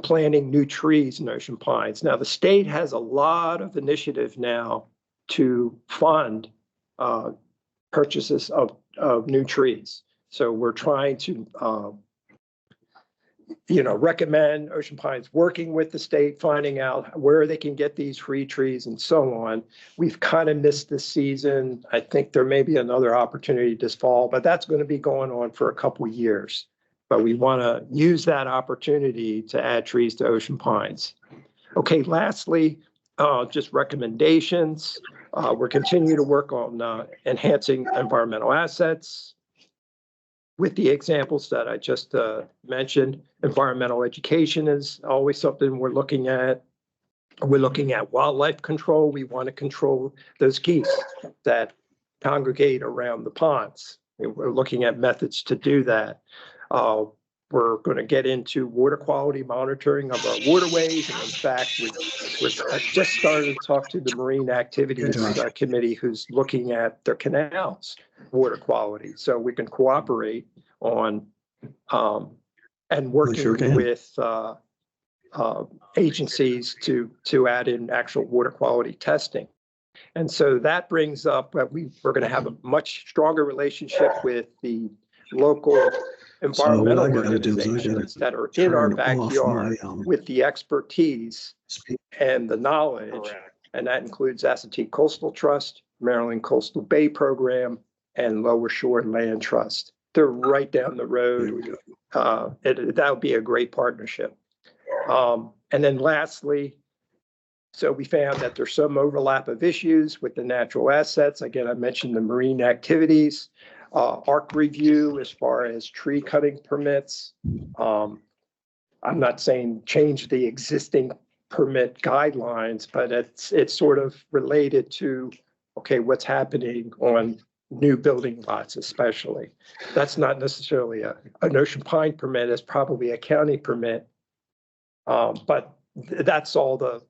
planting new trees in Ocean Pines. Now, the state has a lot of initiative now to fund purchases of new trees. So we're trying to, recommend Ocean Pines working with the state, finding out where they can get these free trees and so on. We've kind of missed this season. I think there may be another opportunity this fall, but that's going to be going on for a couple of years. But we want to use that opportunity to add trees to Ocean Pines. Okay, lastly, just recommendations. We're continuing to work on enhancing environmental assets with the examples that I just mentioned. Environmental education is always something we're looking at. We're looking at wildlife control. We want to control those geese that congregate around the ponds. We're looking at methods to do that. We're going to get into water quality monitoring of our waterways. And in fact, I just started to talk to the Marine Activities Committee who's looking at their canals water quality. So we can cooperate on and working with agencies to add in actual water quality testing. And so that brings up that we're going to have a much stronger relationship with the local environmental organizations that are in our backyard with the expertise and the knowledge. And that includes Assateague Coastal Trust, Maryland Coastal Bay Program, and Lower Shore Land Trust. They're right down the road. That would be a great partnership. And then lastly, so we found that there's some overlap of issues with the natural assets. Again, I mentioned the marine activities, ARC review as far as tree cutting permits. I'm not saying change the existing permit guidelines, but it's sort of related to, okay, what's happening on new building lots, especially. That's not necessarily an Ocean Pine permit, it's probably a county permit. But that's all the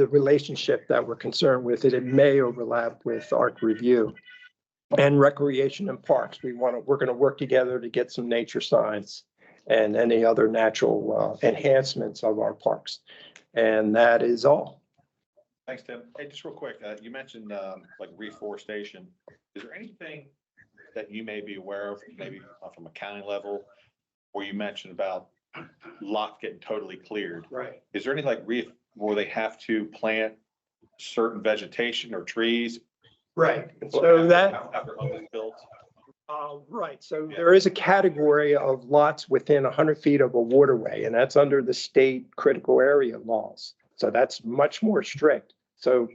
relationship that we're concerned with. It may overlap with ARC review and recreation and parks. We're going to work together to get some nature signs and any other natural enhancements of our parks. And that is all. Thanks, Tim. Hey, just real quick, you mentioned like reforestation. Is there anything that you may be aware of, maybe from a county level, where you mentioned about lots getting totally cleared? Right. Is there any like where they have to plant certain vegetation or trees? Right. So that after home is built. Right. So there is a category of lots within 100 feet of a waterway, and that's under the state critical area laws. So that's much more strict. So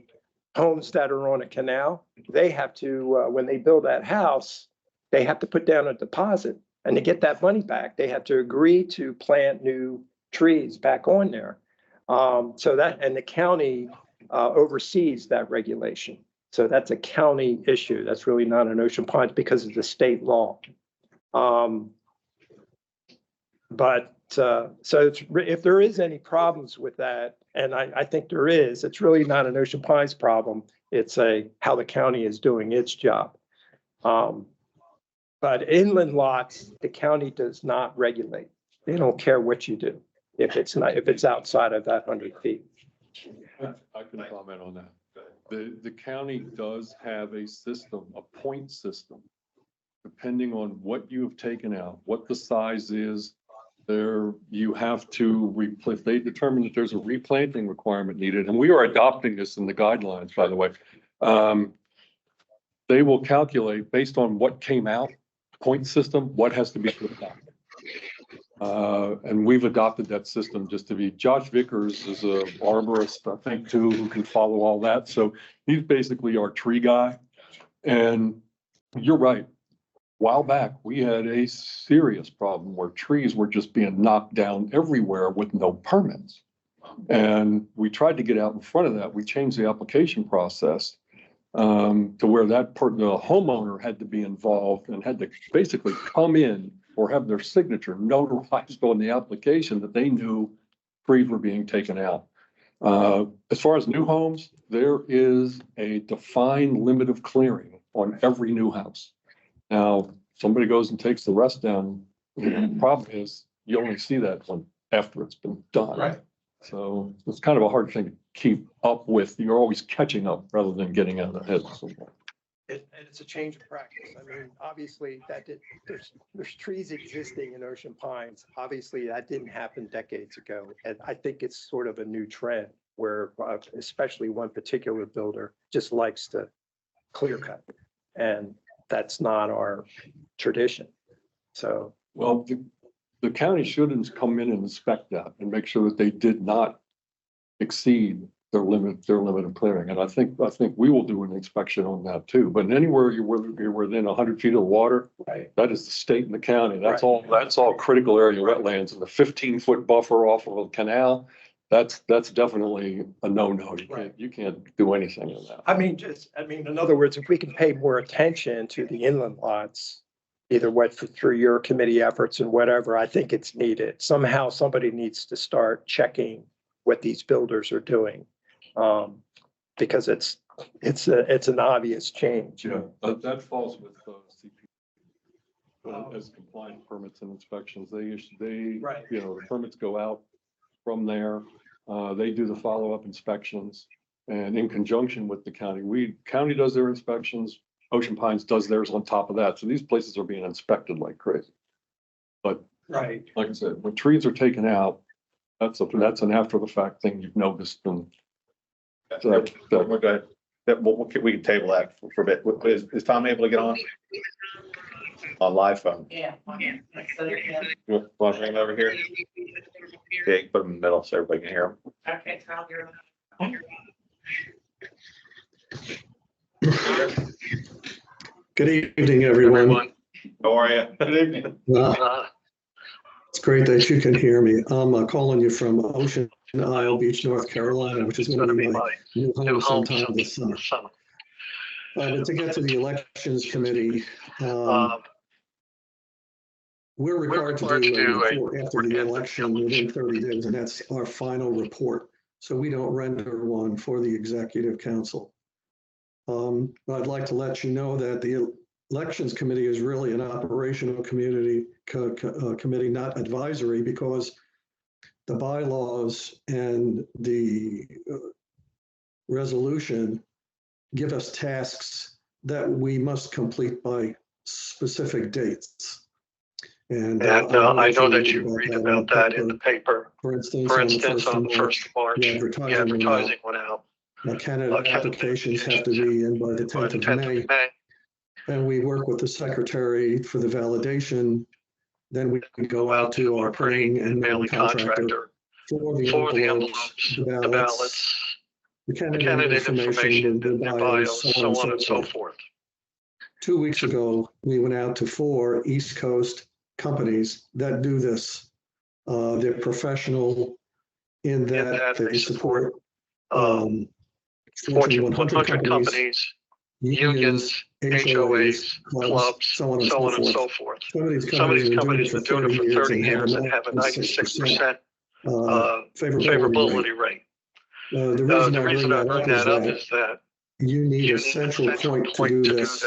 homes that are on a canal, they have to, when they build that house, they have to put down a deposit. And to get that money back, they have to agree to plant new trees back on there. So that, and the county oversees that regulation. So that's a county issue. That's really not an Ocean Pines because of the state law. So if there is any problems with that, and I think there is, it's really not an Ocean Pines problem. It's how the county is doing its job. But inland lots, the county does not regulate. They don't care what you do if it's outside of that 100 feet. I can comment on that. The county does have a system, a point system, depending on what you have taken out, what the size is, there, you have to if they determine that there's a replanting requirement needed, and we are adopting this in the guidelines, by the way. They will calculate based on what came out, point system, what has to be put back. And we've adopted that system just to be, Josh Vickers is a arborist, I think, too, who can follow all that. So he's basically our tree guy. And you're right. A while back, we had a serious problem where trees were just being knocked down everywhere with no permits. And we tried to get out in front of that. We changed the application process to where the homeowner had to be involved and had to basically come in or have their signature notarized on the application that they knew trees were being taken out. As far as new homes, there is a defined limit of clearing on every new house. Now, somebody goes and takes the rest down. The problem is you only see that one after it's been done. Right. So it's kind of a hard thing to keep up with. You're always catching up rather than getting out ahead. And it's a change of practice. I mean, obviously there's trees existing in Ocean Pines. Obviously that didn't happen decades ago. And I think it's sort of a new trend where especially one particular builder just likes to clear cut. And that's not our tradition. So. Well, the county should come in and inspect that and make sure that they did not exceed their limit of clearing. And I think we will do an inspection on that too. But anywhere you're within 100 feet of water, right. That is the state and the county. That's Right. That's all critical area wetlands, and the 15-foot buffer off of a canal. That's definitely a no-no. You can't do anything in that. I mean, in other words, if we can pay more attention to the inland lots, either through your committee efforts and whatever, I think it's needed. Somehow somebody needs to start checking what these builders are doing. Because it's an obvious change. Yeah, that falls with CP as compliant permits and inspections. Right. The permits go out from there. They do the follow-up inspections, and in conjunction with the county, county does their inspections. Ocean Pines does theirs on top of that. So these places are being inspected like crazy. But right, like I said, when trees are taken out, that's an after the fact thing you've noticed. And We're good. We can table that for a bit. Is Tom able to get on live phone? Yeah. You want to bring him over here? Yeah, put him in the middle so everybody can hear him. Okay, Tom, you're. Good evening, everyone. How are you? Good evening. It's great that you can hear me. I'm calling you from Ocean Isle Beach, North Carolina, which is going to be my new home sometime this summer. But to get to the elections committee, we're required to do a report after the election within 30 days, and that's our final report. So we don't render one for the executive council. I'd like to let you know that the elections committee is really an operational committee, not advisory, because the bylaws and the resolution give us tasks that we must complete by specific dates. And I know that you read about that in the paper. For instance, on the 1st of March, the advertising went out. Candidate applications have to be in by the 10th of May. And we work with the secretary for the validation. Then we go out to our printing and mailing contractor for the envelopes, the ballots, the candidate information, the bios, so on and so forth. 2 weeks ago, we went out to 4 East Coast companies that do this. They're professional in that they support Fortune 100 companies, unions, HOAs, clubs, so on and so forth. Some of these companies have been doing it for 30 years and have a 96% favorability rate. The reason I bring that up is that you need a central point to do this.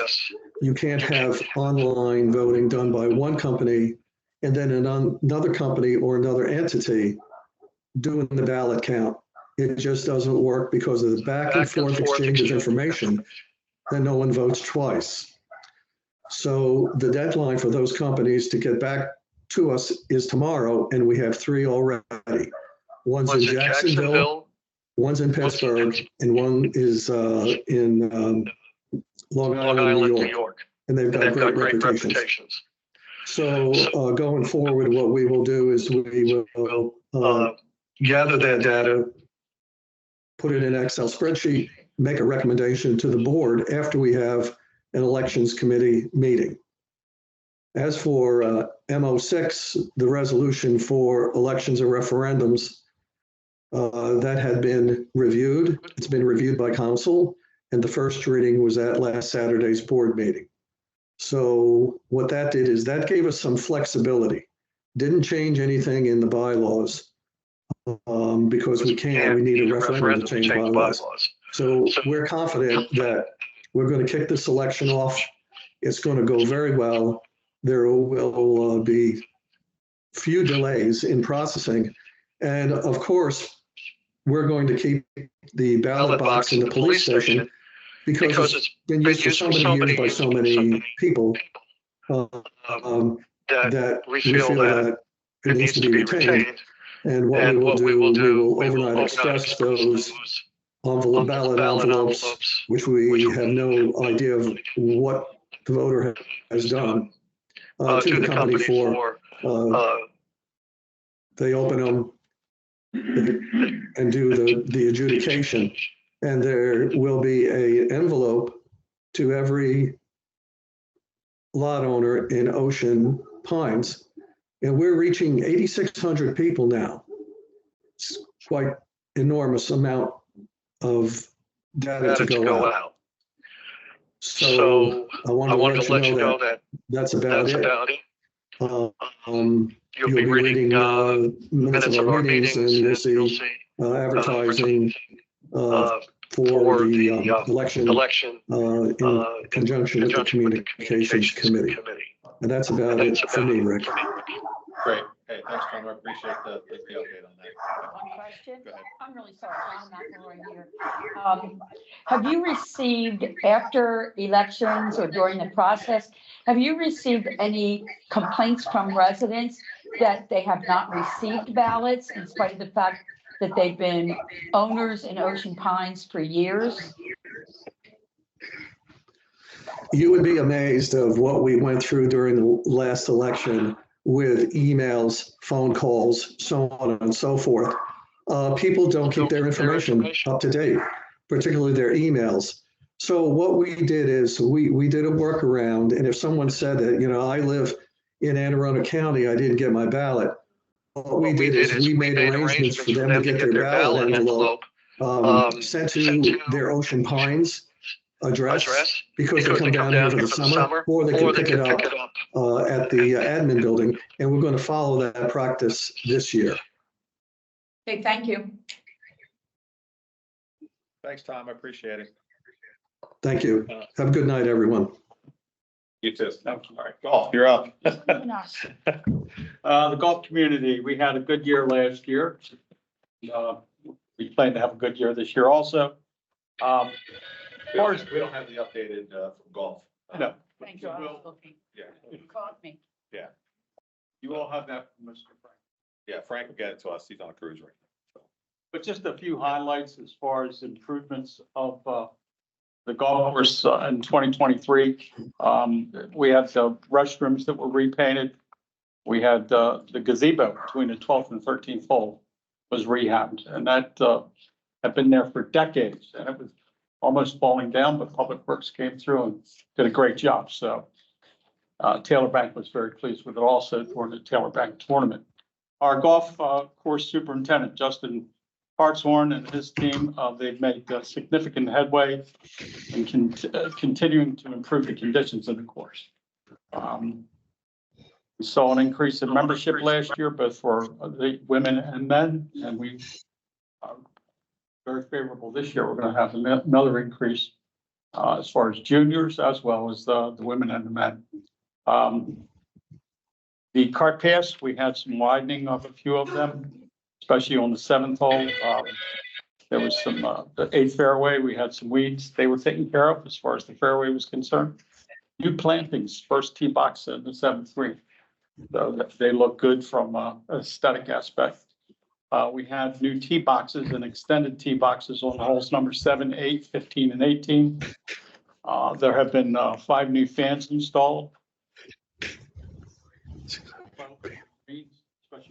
You can't have online voting done by one company and then another company or another entity doing the ballot count. It just doesn't work because of the back and forth exchange of information, then no one votes twice. So the deadline for those companies to get back to us is tomorrow, and we have 3 already. One's in Jacksonville, one's in Pittsburgh, and one is in Long Island, New York. And they've got great reputations. So going forward, what we will do is we will gather that data, put it in an Excel spreadsheet, make a recommendation to the board after we have an elections committee meeting. As for MO6, the resolution for elections and referendums, that had been reviewed. It's been reviewed by council, and the first reading was at last Saturday's board meeting. So what that did is that gave us some flexibility. Didn't change anything in the bylaws because we need a referendum to change bylaws. So we're confident that we're going to kick this election off. It's going to go very well. There will be few delays in processing. And of course, we're going to keep the ballot box in the police station because it's been used for so many years by so many people that we feel that it needs to be retained. And what we will do, we will overnight express those ballot envelopes, which we have no idea of what the voter has done, to the company for, they open them and do the adjudication. And there will be an envelope to every lot owner in Ocean Pines. And we're reaching 8,600 people now. It's quite enormous amount of data to go out. So I wanted to let you know that that's about it. You'll be reading minutes of our meetings, and you'll see advertising for the election in conjunction with the Communications Committee. And that's about it for me, Rick. Great. Hey, thanks, Tom. I appreciate the update on that. One question. Go ahead. I'm really sorry, I'm not going here. Have you received, after elections or during the process, have you received any complaints from residents that they have not received ballots in spite of the fact that they've been owners in Ocean Pines for years? You would be amazed of what we went through during the last election with emails, phone calls, so on and so forth. People don't keep their information up to date, particularly their emails. So what we did is we did a workaround. And if someone said that, I live in Anne Arundel County, I didn't get my ballot. What we did is we made arrangements for them to get their ballot envelope sent to their Ocean Pines address because they come down here for the summer, or they can pick it up at the admin building. And we're going to follow that practice this year. Okay, thank you. Thanks, Tom. I appreciate it. Thank you. Have a good night, everyone. You too. All right, golf, you're up. The golf community, we had a good year last year. We plan to have a good year this year also. We don't have the updated from golf. No. Thank you. I was looking. Yeah. You caught me. You all have that from Mr. Frank. Yeah, Frank will get it to us. He's on a cruise right now. But just a few highlights as far as improvements of the golf course in 2023. We had the restrooms that were repainted. We had the gazebo between the 12th and 13th hole was rehabbed, and that had been there for decades, and it was almost falling down, but Public Works came through and did a great job. So Taylor Bank was very pleased with it also during the Taylor Bank tournament. Our golf course superintendent, Justin Hartshorn, and his team, they've made significant headway in continuing to improve the conditions of the course. We saw an increase in membership last year, both for the women and men, and we are very favorable this year. We're going to have another increase as far as juniors, as well as the women and the men. The cart paths, we had some widening of a few of them, especially on the 7th hole. There was some, the 8th fairway, we had some weeds they were taken care of as far as the fairway was concerned. new plantings, first tee box in the 7th green. So they look good from aesthetic aspect. We had new tee boxes and extended tee boxes on holes number 7, 8, 15, and 18. There have been 5 new fans installed, especially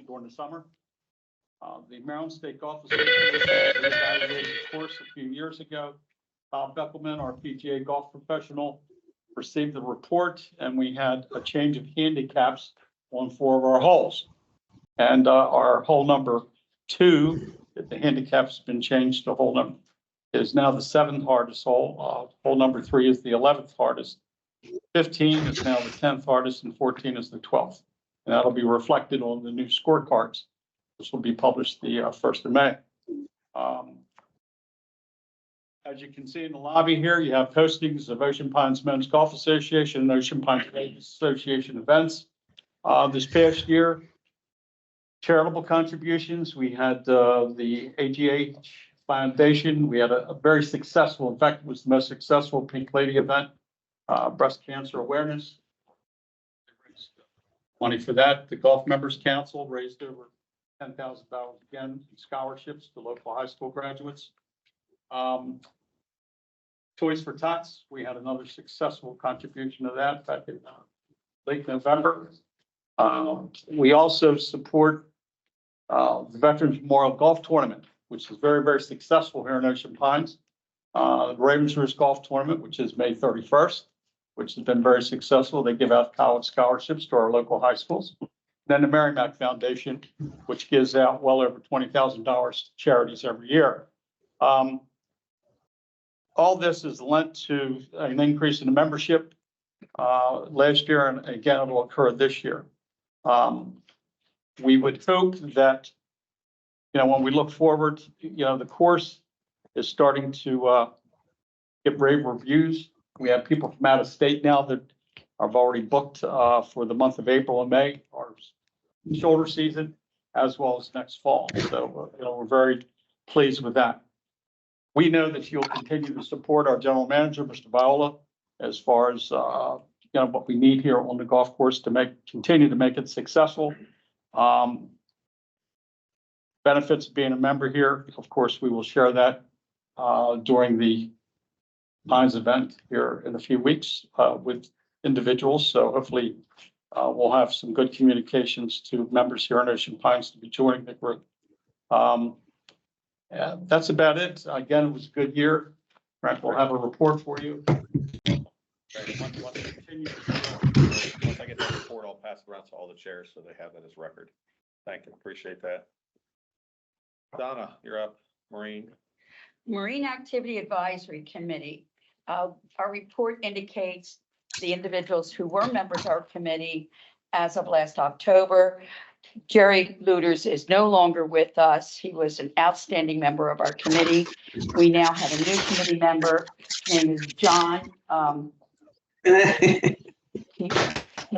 during the summer. The Maryland State Golf Association reevaluated the course a few years ago. Bob Beckelman, our PGA golf professional, received the report, and we had a change of handicaps on 4 of our holes. And our hole number 2, the handicap's been changed to hole number, is now the 7th hardest hole. Hole number 3 is the 11th hardest. 15 is now the 10th hardest, and 14 is the 12th. And that'll be reflected on the new scorecards. This will be published the 1st of May. As you can see in the lobby here, you have postings of Ocean Pines Men's Golf Association and Ocean Pines Ladies Association events. This past year, charitable contributions, we had the AGH Foundation. We had a very successful, in fact, it was the most successful Pink Lady event, breast cancer awareness. Money for that. The Golf Members Council raised over $10,000 again in scholarships to local high school graduates. Toys for Tots, we had another successful contribution to that back in late November. We also support the Veterans Memorial Golf Tournament, which is very, very successful here in Ocean Pines. The Ravens Roost Golf Tournament, which is May 31st, which has been very successful. They give out college scholarships to our local high schools. Then the Merrimack Foundation, which gives out well over $20,000 to charities every year. All this is lent to an increase in the membership last year, and again, it will occur this year. We would hope that, when we look forward, the course is starting to get rave reviews. We have people from out of state now that have already booked for the month of April and May, our shoulder season, as well as next fall. So, we're very pleased with that. We know that you'll continue to support our general manager, Mr. Viola, as far as, what we need here on the golf course to continue to make it successful. Benefits of being a member here. Of course, we will share that during the Pines event here in a few weeks with individuals. So hopefully we'll have some good communications to members here in Ocean Pines to be joining the group. Yeah, that's about it. Again, it was a good year. Frank will have a report for you. Once I get that report, I'll pass it around to all the chairs so they have that as record. Thank you. Appreciate that. Donna, you're up. Marine. Marine Activity Advisory Committee. Our report indicates the individuals who were members of our committee as of last October. Jerry Luders is no longer with us. He was an outstanding member of our committee. We now have a new committee member. His name is John. What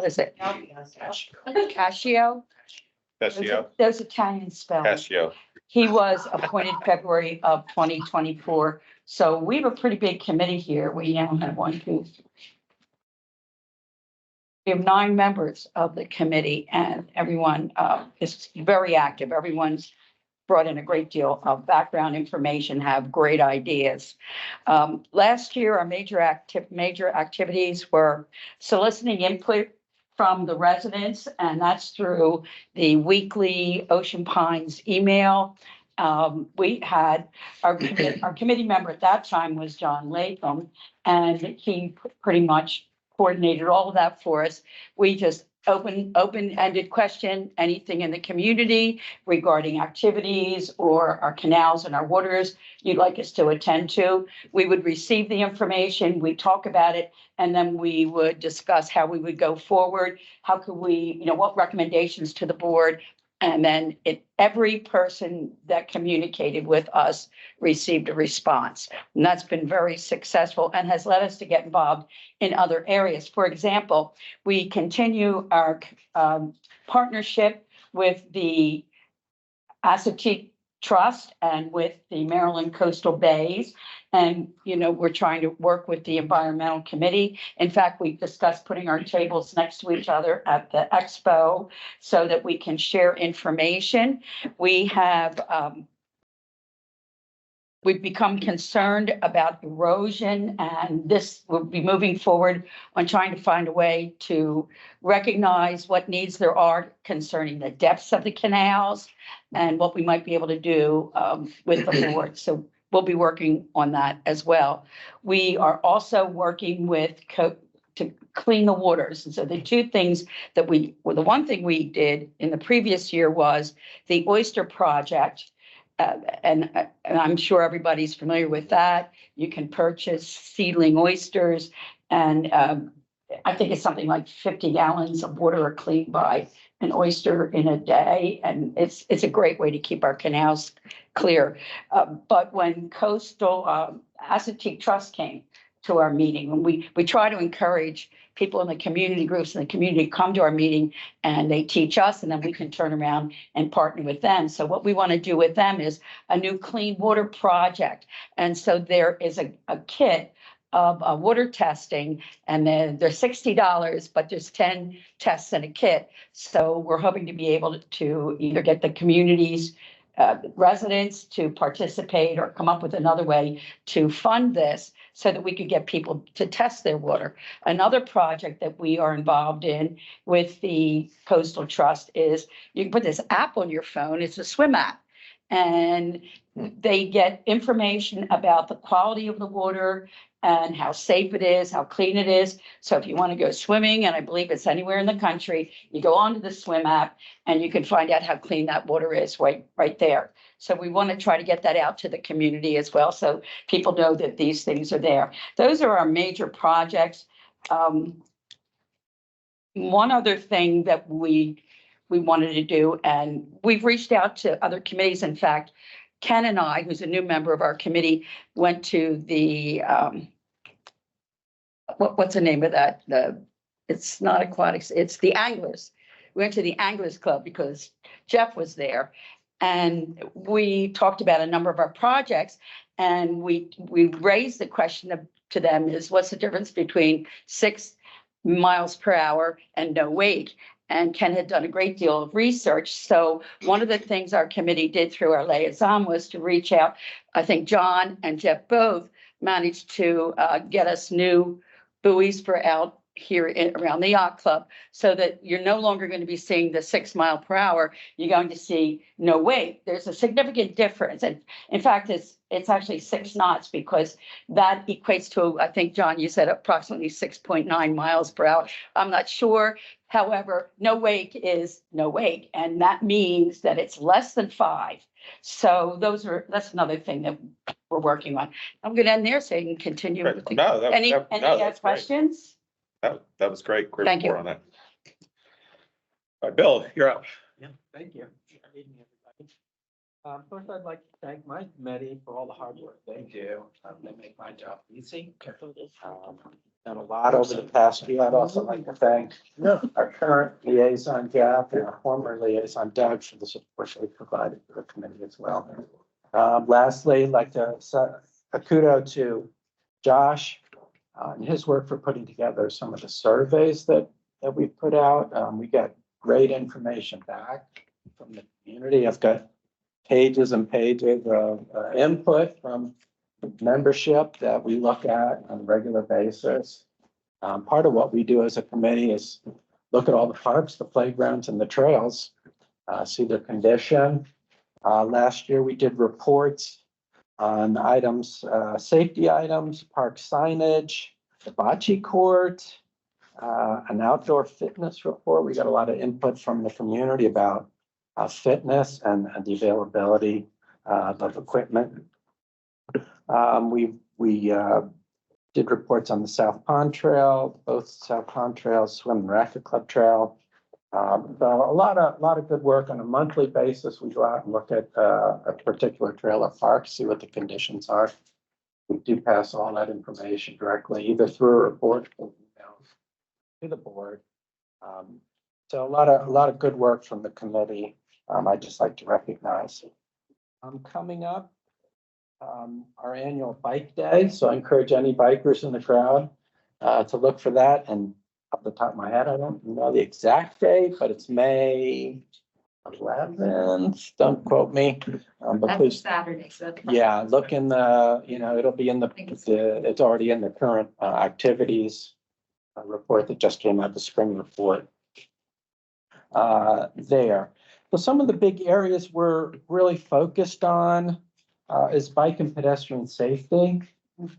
is it? Cascio? Cascio. Those Italian spells. Cascio. He was appointed February of 2024. So we have a pretty big committee here. We now have 1, 2, 3. We have 9 members of the committee, and everyone is very active. Everyone's brought in a great deal of background information, have great ideas. Last year, our major activities were soliciting input from the residents, and that's through the weekly Ocean Pines email. We had our committee member at that time was John Latham, and he pretty much coordinated all of that for us. We just open-ended question, anything in the community regarding activities or our canals and our waters you'd like us to attend to. We would receive the information, we talk about it, and then we would discuss how we would go forward. How could we, what recommendations to the board? And then every person that communicated with us received a response. And that's been very successful and has led us to get involved in other areas. For example, we continue our partnership with the Assateague Trust and with the Maryland Coastal Bays. And, we're trying to work with the Environmental Committee. In fact, we discussed putting our tables next to each other at the expo so that we can share information. We have, we've become concerned about erosion, and this will be moving forward on trying to find a way to recognize what needs there are concerning the depths of the canals and what we might be able to do with the board. So we'll be working on that as well. We are also working with to clean the waters. And so the two things that the one thing we did in the previous year was the oyster project. And I'm sure everybody's familiar with that. You can purchase seedling oysters, and I think it's something like 50 gallons of water are cleaned by an oyster in a day, and it's a great way to keep our canals clear. But when Coastal Assateague Trust came to our meeting, and we try to encourage people in the community groups in the community come to our meeting, and they teach us, and then we can turn around and partner with them. So what we want to do with them is a new clean water project. And so there is a kit of water testing, and then they're $60, but there's 10 tests in a kit. So we're hoping to be able to either get the community's residents to participate or come up with another way to fund this so that we could get people to test their water. Another project that we are involved in with the Coastal Trust is you can put this app on your phone. It's a swim app, and they get information about the quality of the water and how safe it is, how clean it is. So if you want to go swimming, and I believe it's anywhere in the country, you go onto the swim app and you can find out how clean that water is right there. So we want to try to get that out to the community as well, so people know that these things are there. Those are our major projects. One other thing that we wanted to do, and we've reached out to other committees. In fact, Ken and I, who's a new member of our committee, went to the, what's the name of that? It's not aquatics, it's the anglers. We went to the Anglers Club because Jeff was there. And we talked about a number of our projects, and we raised the question to them is, what's the difference between 6 miles per hour and no wake? And Ken had done a great deal of research. So one of the things our committee did through our liaison was to reach out. I think John and Jeff both managed to get us new buoys for out here around the yacht club, so that you're no longer going to be seeing the 6 mile per hour. You're going to see no wake. There's a significant difference. And in fact, it's actually 6 knots, because that equates to, I think, John, you said approximately 6.9 miles per hour. I'm not sure. However, no wake is no wake. And that means that it's less than 5. So that's another thing that we're working on. I'm going to end there so you can continue. With the, No, any that's great. questions? That was great. Great Thank you. report on that. All right, Bill, you're up. Yeah, thank you. Good evening, everybody. First, I'd like to thank my committee for all the hard work they do. They make my job easy. Done a lot over the past year. I'd also like to thank our current liaison, Jeff, and our former liaison, Doug, for the support they provided for the committee as well. Lastly, I'd like to set a kudo to Josh and his work for putting together some of the surveys that we put out. We got great information back from the community. I've got pages and pages of input from membership that we look at on a regular basis. Part of what we do as a committee is look at all the parks, the playgrounds, and the trails, see their condition. Last year, we did reports on items, safety items, park signage, the bocce court, an outdoor fitness report. We got a lot of input from the community about fitness and the availability of equipment. We did reports on the South Pond Trail, both South Pond Trails, Swim and Racket Club Trail. So a lot of good work on a monthly basis. We go out and look at a particular trail or park, see what the conditions are. We do pass all that information directly, either through a report or emails to the board. So a lot of good work from the committee. I'd just like to recognize. coming up. Our annual bike day, so I encourage any bikers in the crowd to look for that. And off the top of my head, I don't know the exact date, but it's May 11th. Don't quote me. But That's a please, Saturday, so. yeah, look in the, it'll be in it's already in the current activities report that just came out, the spring report. There. So some of the big areas we're really focused on is bike and pedestrian safety.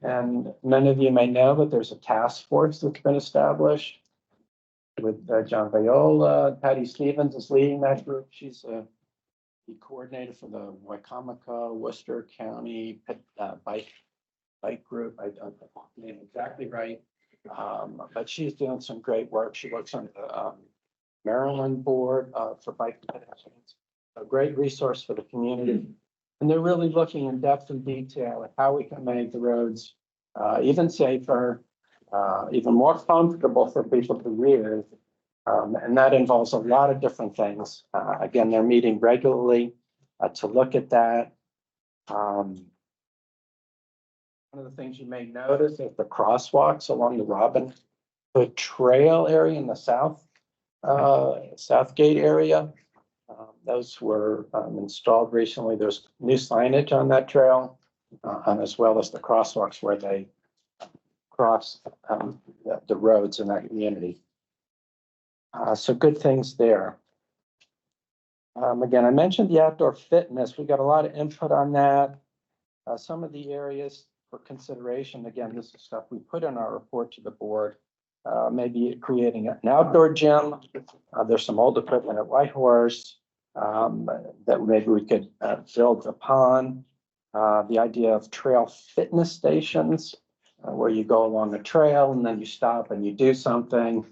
And many of you may know that there's a task force that's been established with John Viola. Patty Stevens is leading that group. She's the coordinator for the Wycomico, Worcester County bike group. I don't know the name exactly right. But she's doing some great work. She works on the Maryland board for bike and pedestrians. A great resource for the community. And they're really looking in depth and detail at how we can make the roads even safer, even more comfortable for people to use. And that involves a lot of different things. Again, they're meeting regularly to look at that. One of the things you may notice is the crosswalks along the Robin Hood Trail area in the Southgate area. Those were installed recently. There's new signage on that trail, as well as the crosswalks where they cross the roads in that community. So good things there. Again, I mentioned the outdoor fitness. We got a lot of input on that. Some of the areas for consideration, again, this is stuff we put in our report to the board. Maybe creating an outdoor gym. There's some old equipment at Whitehorse that maybe we could build upon. The idea of trail fitness stations where you go along a trail and then you stop and you do something.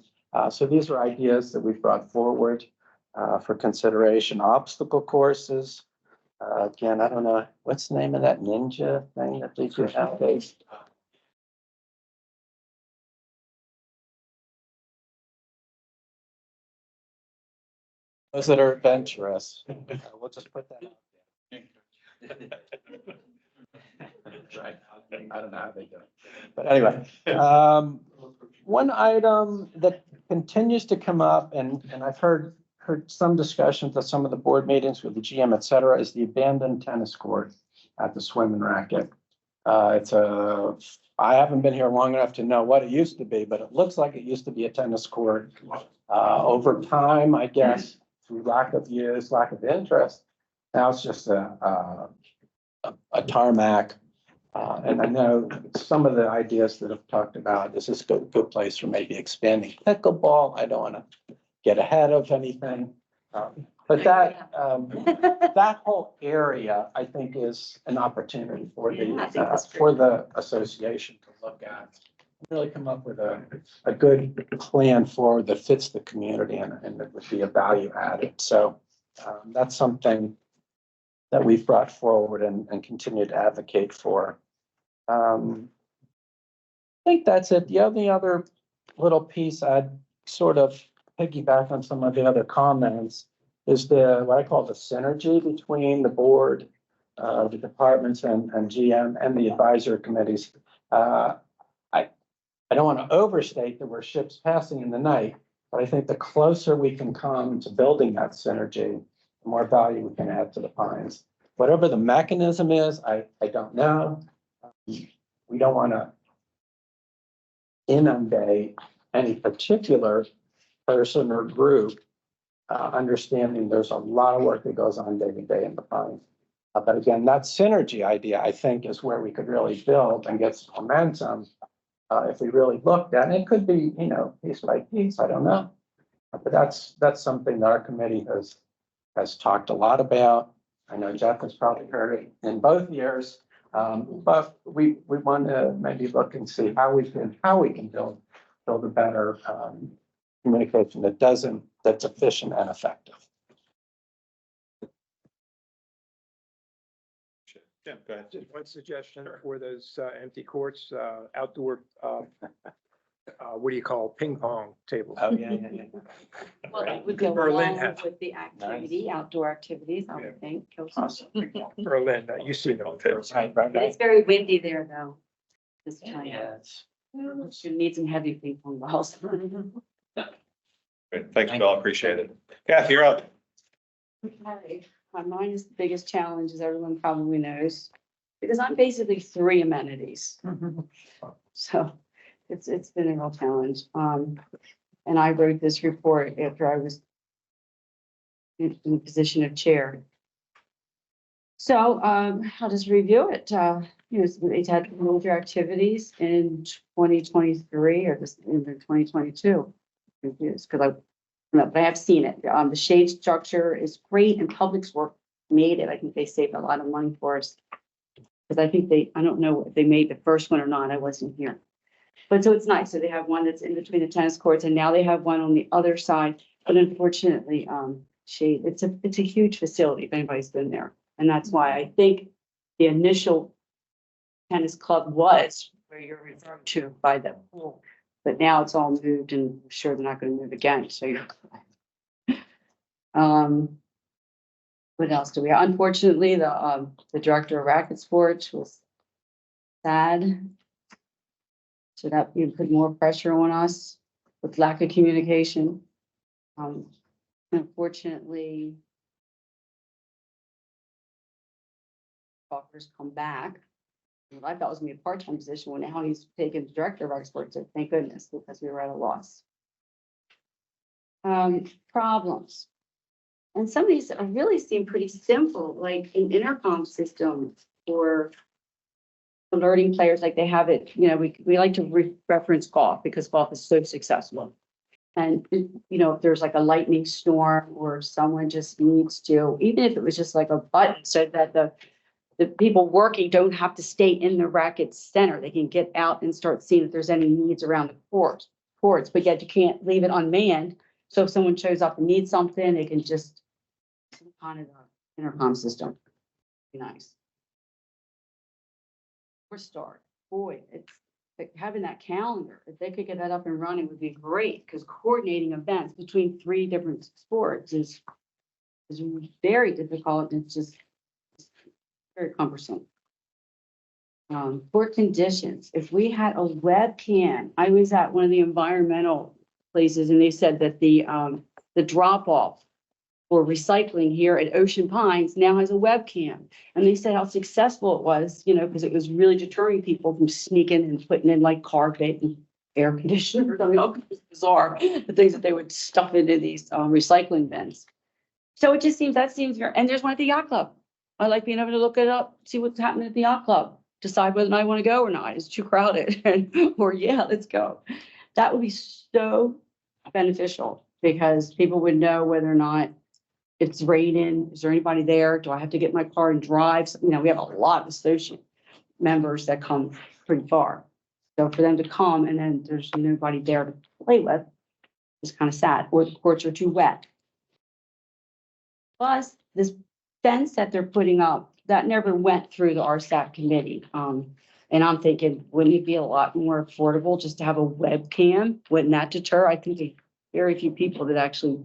So these are ideas that we've brought forward for consideration. Obstacle courses. Again, I don't know, what's the name of that ninja thing that they do nowadays? Those that are adventurous, we'll just put that out there. Right. I don't know how they do it. But anyway, one item that continues to come up, and I've heard some discussions at some of the board meetings with the GM, et cetera, is the abandoned tennis court at the Swim and Racket. I haven't been here long enough to know what it used to be, but it looks like it used to be a tennis court. Over time, I guess, through lack of use, lack of interest, now it's just a tarmac. And I know some of the ideas that have talked about, this is a good place for maybe expanding pickleball. I don't want to get ahead of anything. But that whole area, I think, is an opportunity for the association to look at. Really come up with a good plan for that fits the community and that would be a value added. So that's something that we've brought forward and continue to advocate for. I think that's it. The only other little piece I'd sort of piggyback on some of the other comments is what I call the synergy between the board, the departments and GM and the advisory committees. I don't want to overstate that we're ships passing in the night, but I think the closer we can come to building that synergy, the more value we can add to the Pines. Whatever the mechanism is, I don't know. We don't want to inundate any particular person or group, understanding there's a lot of work that goes on day to day in the Pines. But again, that synergy idea, I think, is where we could really build and get some momentum. If we really looked at it, it could be, piece by piece, I don't know. But that's something that our committee has talked a lot about. I know Jeff has probably heard it in both years. But we want to maybe look and see how we can build a better communication that's efficient and effective. Jim, go ahead. Just one suggestion for those empty courts, outdoor what do you call ping pong table? Oh, yeah, yeah, yeah. Well, that would go Berlin along has- with the activity, outdoor activities, I would think. Awesome. Berlin, you see them. Right, right, It's very windy there, though. This time. Yeah, it's. Should need some heavy ping pong balls. Great. Thanks, Bill. I appreciate it. Kathy, you're up. Okay, mine is the biggest challenge, as everyone probably knows, because I'm basically three amenities. So it's been a real challenge. And I wrote this report after I was in the position of chair. So, I'll just review it. They've had major activities in 2023 or just in 2022. Confused, because but I have seen it. The shade structure is great and Publix Works made it. I think they saved a lot of money for us. Because I think I don't know if they made the first one or not. I wasn't here. But so it's nice. So they have one that's in between the tennis courts and now they have one on the other side. But unfortunately, shade, it's a huge facility if anybody's been there. And that's why I think the initial tennis club was where you're referring to by the pool. But now it's all moved and I'm sure they're not going to move again. So you're. What else do we have? Unfortunately, the director of racket sports was sad. So that you put more pressure on us with lack of communication. Unfortunately, Walker's come back. What I thought was gonna be a part-time position, when now he's taken the director of exports, so thank goodness, because we were at a loss. Problems. And some of these really seem pretty simple, like an intercom system or alerting players like they have it, we like to reference golf because golf is so successful. And, if there's like a lightning storm or someone just needs to, even if it was just like a button so that the people working don't have to stay in the racket center. They can get out and start seeing if there's any needs around the courts, but yet you can't leave it unmanned. So if someone shows up and needs something, they can just kind of intercom system. Be nice. Start. Boy, it's like having that calendar. If they could get that up and running would be great because coordinating events between three different sports is very difficult. It's just very cumbersome. For conditions, if we had a webcam, I was at one of the environmental places and they said that the drop off for recycling here at Ocean Pines now has a webcam. And they said how successful it was, because it was really deterring people from sneaking and putting in like carpet and air conditioners. I mean, it was bizarre, the things that they would stuff into these recycling bins. So it just seems, and there's one at the yacht club. I like being able to look it up, see what's happening at the yacht club, decide whether I want to go or not. It's too crowded or yeah, let's go. That would be so beneficial because people would know whether or not it's raining. Is there anybody there? Do I have to get in my car and drive? So, we have a lot of associate members that come pretty far. So for them to come and then there's nobody there to play with, it's kind of sad, or the courts are too wet. Plus, this fence that they're putting up, that never went through the RSAP committee. And I'm thinking, wouldn't it be a lot more affordable just to have a webcam? Wouldn't that deter? I think there's very few people that actually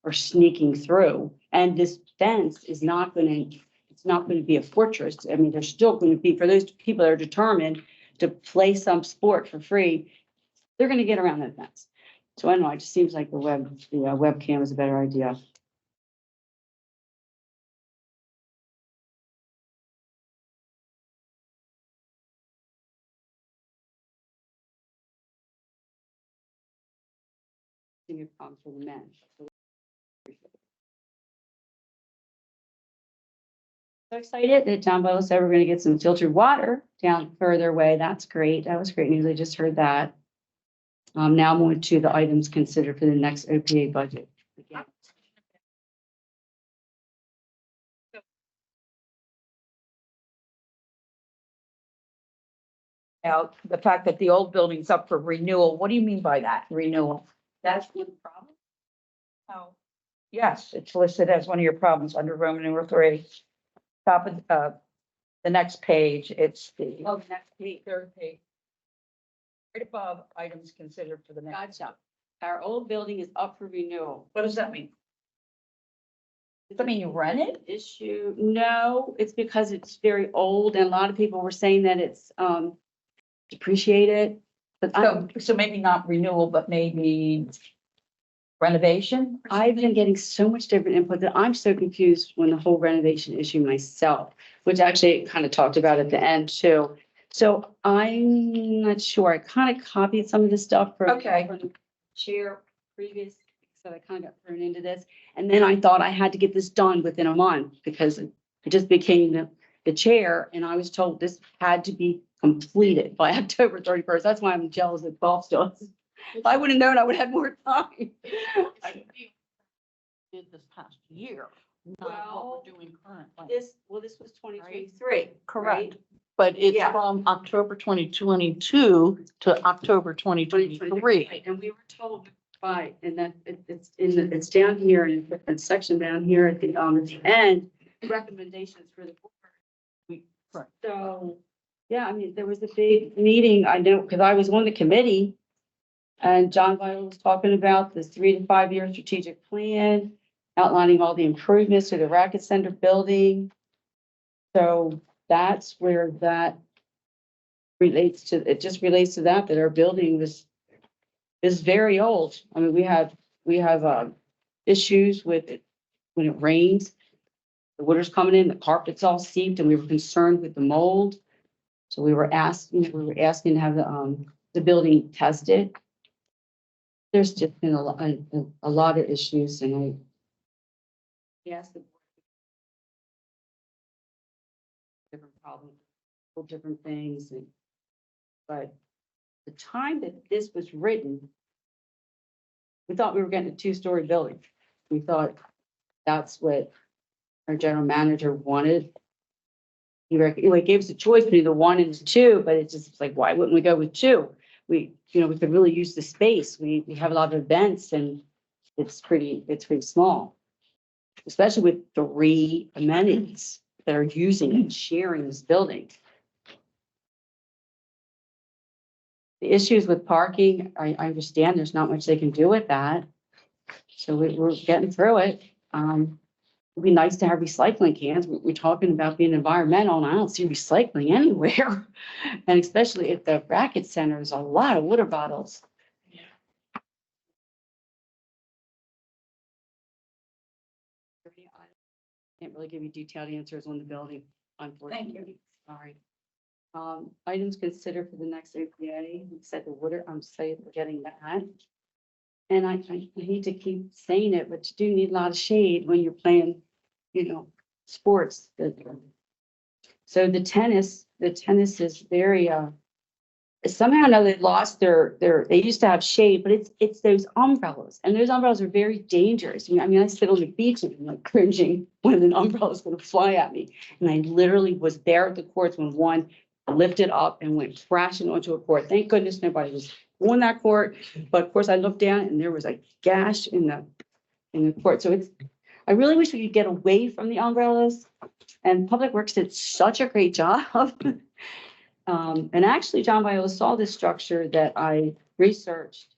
are sneaking through. And this fence is not going to be a fortress. I mean, there's still going to be, for those people that are determined to play some sport for free, they're going to get around that fence. So I don't know, it just seems like the webcam is a better idea. Problem for the men. So excited that John Boyle said we're going to get some filtered water down further away. That's great. That was great news. I just heard that. Now I'm on to the items considered for the next OPA budget. Again. Now, the fact that the old building's up for renewal, what do you mean by that, renewal? That's one problem. Oh, yes, it's listed as one of your problems under Roman numeral 3. Top of, the next page, it's the Oh, next week. third page. right above items considered for the next. Gotcha. Our old building is up for renewal. What does that mean? Does that mean you rent it? Issue, no, it's because it's very old and a lot of people were saying that it's, depreciated. But So maybe not renewal, but maybe renovation? or I've been something? getting so much different input that I'm so confused when the whole renovation issue myself, which actually kind of talked about at the end too. So I'm not sure. I kind of copied some of the stuff from Okay. from the chair previous, so I kind of got thrown into this. And then I thought I had to get this done within a month because it just became the chair and I was told this had to be completed by October 31st. That's why I'm jealous that Bob still has. If I would have known, I would have had more time. Did this past year, not what we're doing currently. This was 2023. Correct. But it's Yeah. from October 2022 to October 2023. Right, and we were told by, and that it's down here in a different section down here at the end, recommendations for the board. Right. So, yeah, I mean, there was a big meeting, I know, because I was on the committee. And John Viola was talking about this 3 to 5 year strategic plan, outlining all the improvements to the Racket Center building. So that's where that relates to, it just relates to that our building is very old. I mean, we have issues with it when it rains. The water's coming in, the carpet's all seeped, and we were concerned with the mold. So we were asking to have the building tested. There's just been a lot of issues, and I asked the board different problems, different things, but the time that this was written, we thought we were getting a 2-story building. We thought that's what our general manager wanted. He gave us a choice between the 1 and the 2, but it's just like, why wouldn't we go with 2? We could really use the space. We have a lot of events and it's pretty small, especially with 3 amenities that are using and sharing this building. The issues with parking, I understand there's not much they can do with that. So we're getting through it. It'd be nice to have recycling cans. We're talking about being environmental and I don't see recycling anywhere. And especially at the Racket Center, there's a lot of water bottles. Can't really give you detailed answers on the building, unfortunately. Sorry. Items considered for the next OPA, we said the water, I'm saying we're getting that. And I hate to keep saying it, but you do need a lot of shade when you're playing, sports. So the tennis is very, somehow or another they lost they used to have shade, but it's those umbrellas. And those umbrellas are very dangerous. I mean, I sit on the beach and I'm like cringing when an umbrella is going to fly at me. And I literally was there at the courts when one lifted up and went crashing onto a court. Thank goodness nobody was on that court. But of course I looked down and there was a gash in the court. So I really wish we could get away from the umbrellas, and Public Works did such a great job. And actually John Viola saw this structure that I researched.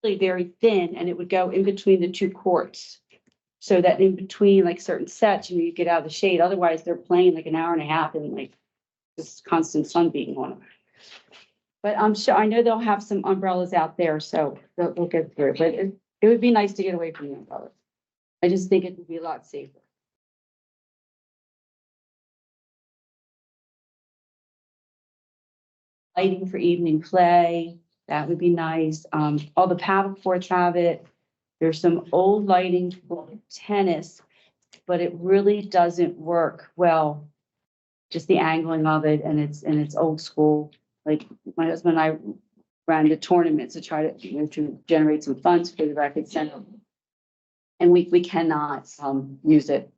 Really very thin, and it would go in between the 2 courts. So that in between like certain sets, you get out of the shade. Otherwise they're playing like an hour and a half in like this constant sun beating on them. But I know they'll have some umbrellas out there, so we'll get through it. But it would be nice to get away from the umbrellas. I just think it would be a lot safer. Lighting for evening play, that would be nice. All the paddle courts have it. There's some old lighting for tennis, but it really doesn't work well. Just the angling of it, and it's old school. Like my husband and I ran the tournaments to try to to generate some funds for the Racket Center, and we cannot use it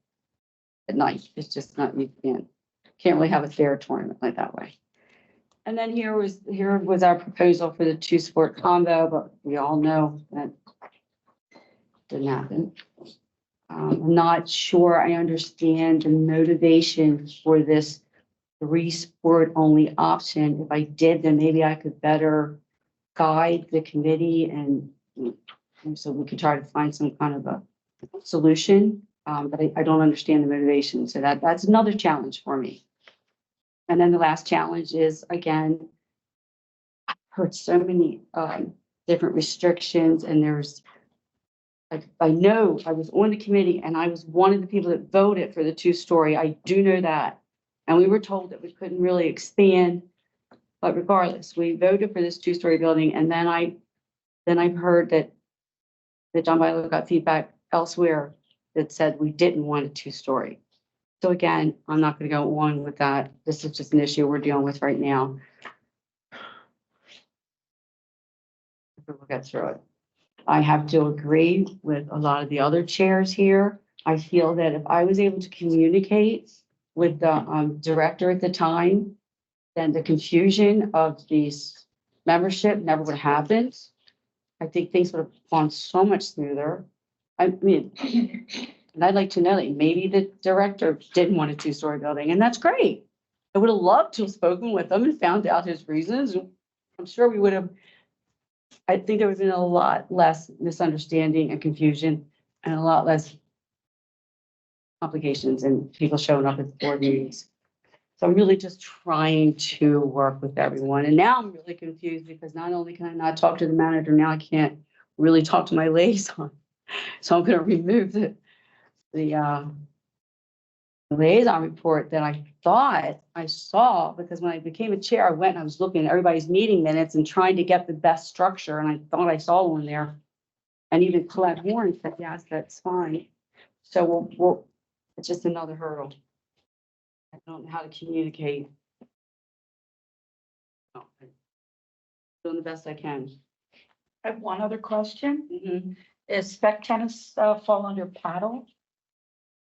at night. It's just not, you can't really have a fair tournament like that way. And then here was our proposal for the 2-sport combo, but we all know that didn't happen. I'm not sure I understand the motivation for this 3-sport only option. If I did, then maybe I could better guide the committee and so we could try to find some kind of a solution. But I don't understand the motivation. So that's another challenge for me. And then the last challenge is, again, I've heard so many different restrictions and I know I was on the committee and I was one of the people that voted for the 2-story. I do know that. And we were told that we couldn't really expand. But regardless, we voted for this 2-story building. And then I've heard that John Bilo got feedback elsewhere that said we didn't want a 2-story. So again, I'm not going to go on with that. This is just an issue we're dealing with right now. We'll get through it. I have to agree with a lot of the other chairs here. I feel that if I was able to communicate with the director at the time, then the confusion of these membership never would have happened. I think things would have gone so much smoother. I mean, and I'd like to know that maybe the director didn't want a 2-story building, and that's great. I would have loved to have spoken with him and found out his reasons. I'm sure we would have. I think there would have been a lot less misunderstanding and confusion and a lot less complications and people showing up at the board meetings. So I'm really just trying to work with everyone. And now I'm really confused because not only can I not talk to the manager, now I can't really talk to my liaison. So I'm going to remove the liaison report that I thought I saw, because when I became a chair, I went and I was looking at everybody's meeting minutes and trying to get the best structure. And I thought I saw one there. And even Colette Warren said, yes, that's fine. So we'll it's just another hurdle. I don't know how to communicate. Oh, I'm doing the best I can. I have one other question. Mhm. Is spec tennis fall under paddle?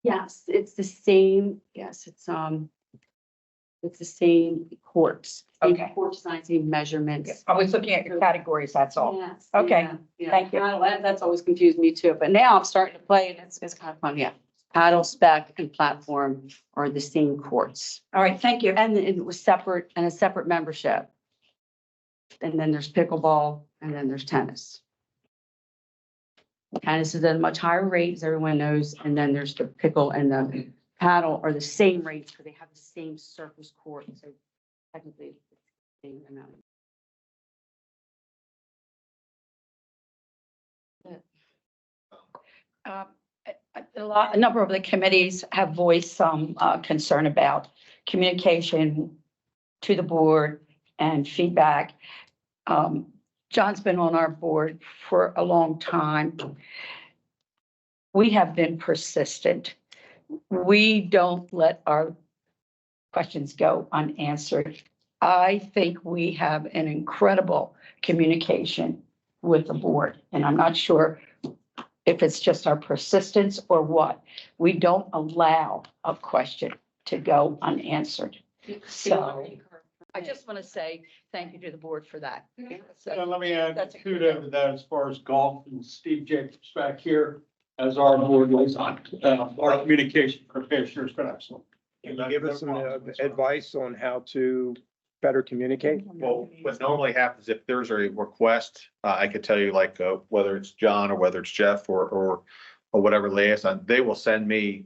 Yes, it's the same. Yes, it's the same courts. Same Okay. court signs, same measurements. I was looking at your categories, that's all. Yes, Okay, yeah, yeah. thank you. Paddle, that's always confused me too, but now I'm starting to play and it's kind of fun, yeah. Paddle, spec and platform are the same courts. All right, thank you. And it was separate and a separate membership. And then there's pickleball and then there's tennis. Tennis is at a much higher rate, as everyone knows, and then there's the pickle and the paddle are the same rates because they have the same surface court, so technically it's the same amount. A number of the committees have voiced some concern about communication to the board and feedback. John's been on our board for a long time. We have been persistent. We don't let our questions go unanswered. I think we have an incredible communication with the board, and I'm not sure if it's just our persistence or what. We don't allow a question to go unanswered. So I just want to say thank you to the board for that. And let me add That's a- kudos to that as far as golf and Steve Jacobs back here as our board liaison, our communication commissioners, but excellent. Can you give us some advice on how to better communicate? Well, what normally happens if there's a request, I could tell you like, whether it's John or whether it's Jeff or whatever liaison, they will send me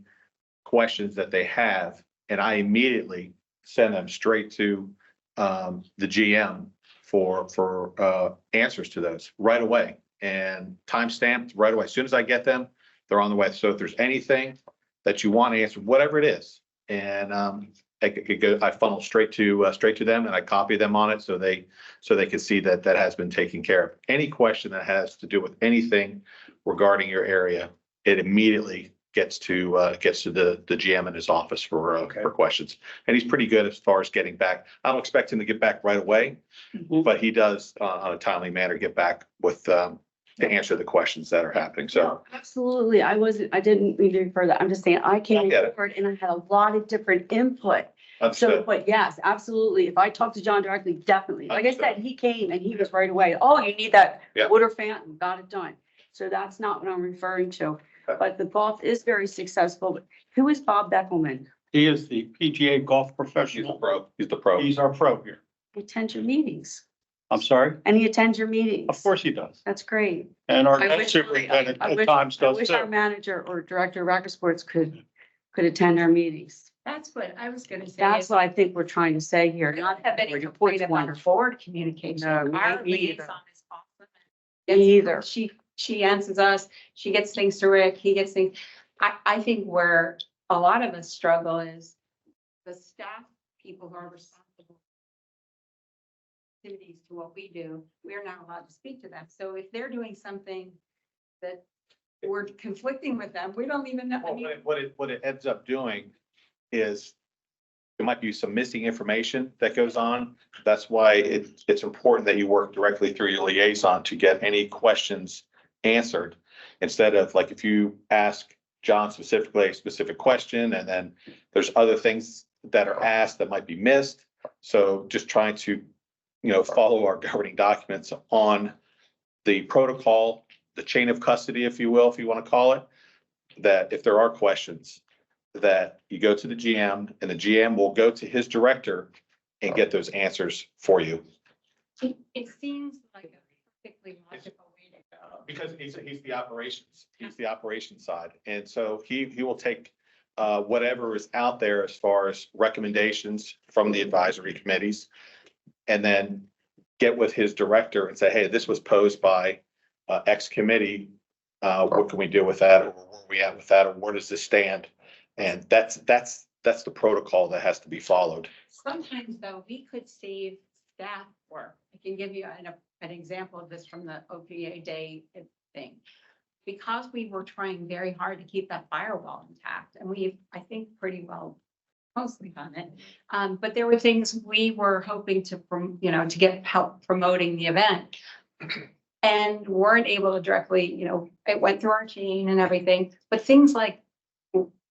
questions that they have and I immediately send them straight to the GM for answers to those right away and timestamped right away. As soon as I get them, they're on the way. So if there's anything that you want to answer, whatever it is, and I funnel straight to them and I copy them on it so they can see that has been taken care of. Any question that has to do with anything regarding your area, it immediately gets to the GM in his office for questions. And he's pretty good as far as getting back. I don't expect him to get back right away, but he does on a timely manner get back with to answer the questions that are happening. So Absolutely. I didn't mean to refer that. I'm just saying I came forward and I had a lot of different input. So, understood. but yes, absolutely. If I talk to John directly, definitely. Like I said, he came and he was right away. Oh, you need that Yeah. water fountain, got it done. So that's not what I'm referring to. Okay. But the golf is very successful. Who is Bob Beckelman? He is the PGA golf He's the professional. pro. He's the pro. He's our pro here. He attends your meetings I'm sorry? and he attends your meetings. Of course he does. That's great. And our I net wish- superintendent I at wish- times I does wish our too. manager or director of rec sports could attend our meetings. That's what I was gonna say. That's is what I think we're trying to say here. I don't Not have any your complaint report's about wonderful. board communication. No, me Our either. liaison is awesome. Me either. She answers us, she gets things to Rick, he gets things. I think where a lot of us struggle is the staff people who are responsible activities to what we do, we're not allowed to speak to them. So if they're doing something that we're conflicting with them, we don't even know. I Well, mean, what it ends up doing is there might be some missing information that goes on. That's why it's important that you work directly through your liaison to get any questions answered. Instead of like, if you ask John specifically a specific question and then there's other things that are asked that might be missed. So just trying to, follow our governing documents on the protocol, the chain of custody, if you will, if you want to call it, that if there are questions, that you go to the GM and the GM will go to his director and get those answers for you. it seems like a perfectly logical way to go. Because he's the operations side. And so he will take whatever is out there as far as recommendations from the advisory committees. And then get with his director and say, hey, this was posed by X committee. What can we do with that? Or where are we at with that? Or where does this stand? And that's the protocol that has to be followed. Sometimes though, we could save staff work. I can give you an example of this from the OPA day thing. Because we were trying very hard to keep that firewall intact and we've, I think, pretty well mostly done it. But there were things we were hoping to, to get help promoting the event. And weren't able to directly, it went through our chain and everything, but things like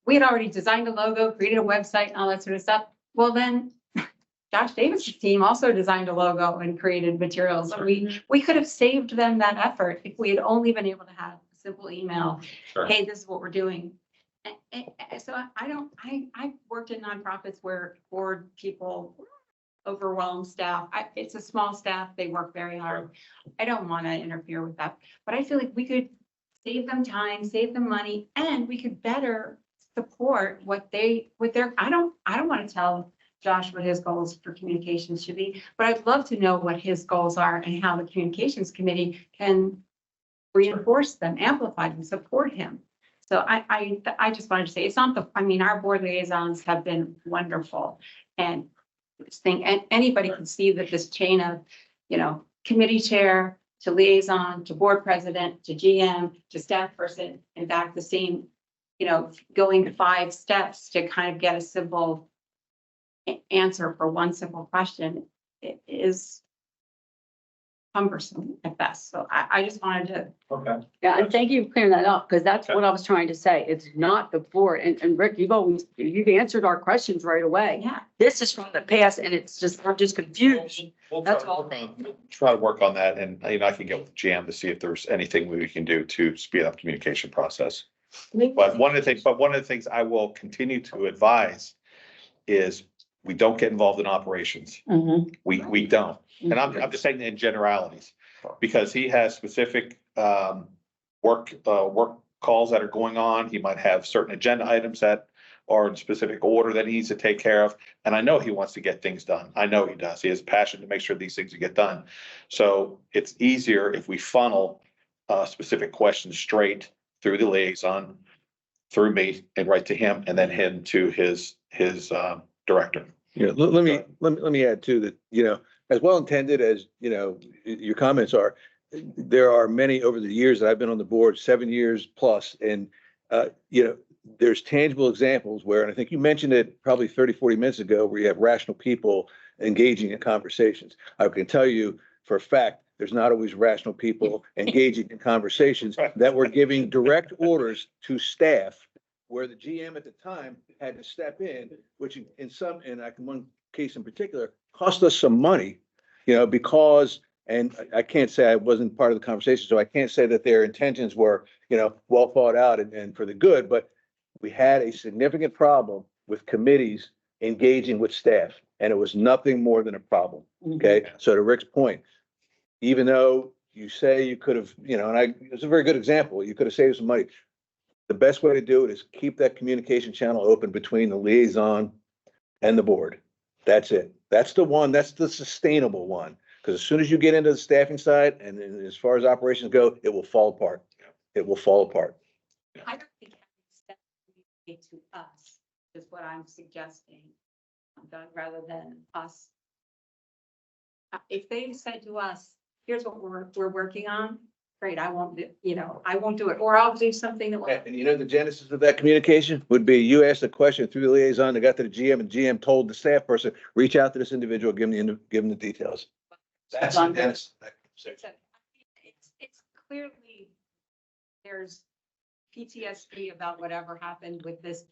we had already designed a logo, created a website and all that sort of stuff. Well, then Josh Davis' team also designed a logo and created materials. So we could have saved them that effort if we had only been able to have a simple email. Sure. Hey, this is what we're doing. So I've worked in nonprofits where board people overwhelm staff. It's a small staff. They work very hard. I don't want to interfere with that, but I feel like we could save them time, save them money, and we could better support I don't want to tell Josh what his goals for communications should be, but I'd love to know what his goals are and how the communications committee can reinforce them, amplify them, support him. So I just wanted to say, it's not our board liaisons have been wonderful. And this thing, and anybody can see that this chain of, committee chair to liaison, to board president, to GM, to staff person, and back the same, going 5 steps to kind of get a simple answer for one simple question. It is cumbersome at best. So I just wanted to. Okay. Yeah, and thank you for clearing that up, because that's what I was trying to say. It's not the board. And Rick, you've answered our questions right away. Yeah. This is from the past and it's just, I'm just confused. We'll That's try to all. try to work on that and, I can get with GM to see if there's anything we can do to speed up communication process. But one of the things I will continue to advise is we don't get involved in operations. Mhm. We don't. And I'm just saying in generalities, because he has specific work calls that are going on. He might have certain agenda items that are in specific order that he needs to take care of. And I know he wants to get things done. I know he does. He has a passion to make sure these things get done. So it's easier if we funnel specific questions straight through the liaison, through me and right to him, and then him to his director. Yeah, let me add too that, as well intended as, your comments are, there are many over the years that I've been on the board, 7 years plus, and, there's tangible examples where, and I think you mentioned it probably 30, 40 minutes ago, where you have rational people engaging in conversations. I can tell you for a fact, there's not always rational people engaging in conversations that were giving direct orders to staff, where the GM at the time had to step in, which in one case in particular, cost us some money, because, and I can't say I wasn't part of the conversation, so I can't say that their intentions were, well thought out and for the good, but we had a significant problem with committees engaging with staff, and it was nothing more than a problem. Okay, so to Rick's point, even though you say you could have, it's a very good example, you could have saved some money. The best way to do it is keep that communication channel open between the liaison and the board. That's it. That's the one, that's the sustainable one. Because as soon as you get into the staffing side and then as far as operations go, it will fall apart. It will fall apart. I don't think having to us is what I'm suggesting, Doug, rather than us. If they said to us, here's what we're working on, great, I won't do, I won't do it, or I'll do something that will. And the genesis of that communication would be you asked a question through the liaison, they got to the GM, and GM told the staff person, reach out to this individual, give them the details. That's the genesis of that conversation. It's clearly, there's PTSD about whatever happened with this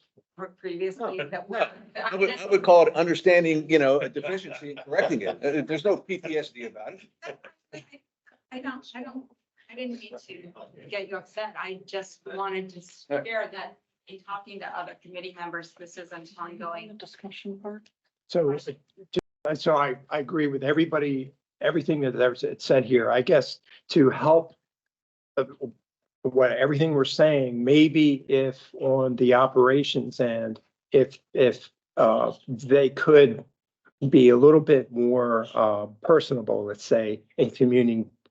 previously. I would call it understanding, a deficiency and correcting it. There's no PTSD about it. I didn't mean to get you upset. I just wanted to share that in talking to other committee members, this is an ongoing Discussion part. So I agree with everybody, everything that was said here. I guess to help what everything we're saying, maybe if on the operations end, if they could be a little bit more personable, let's say, in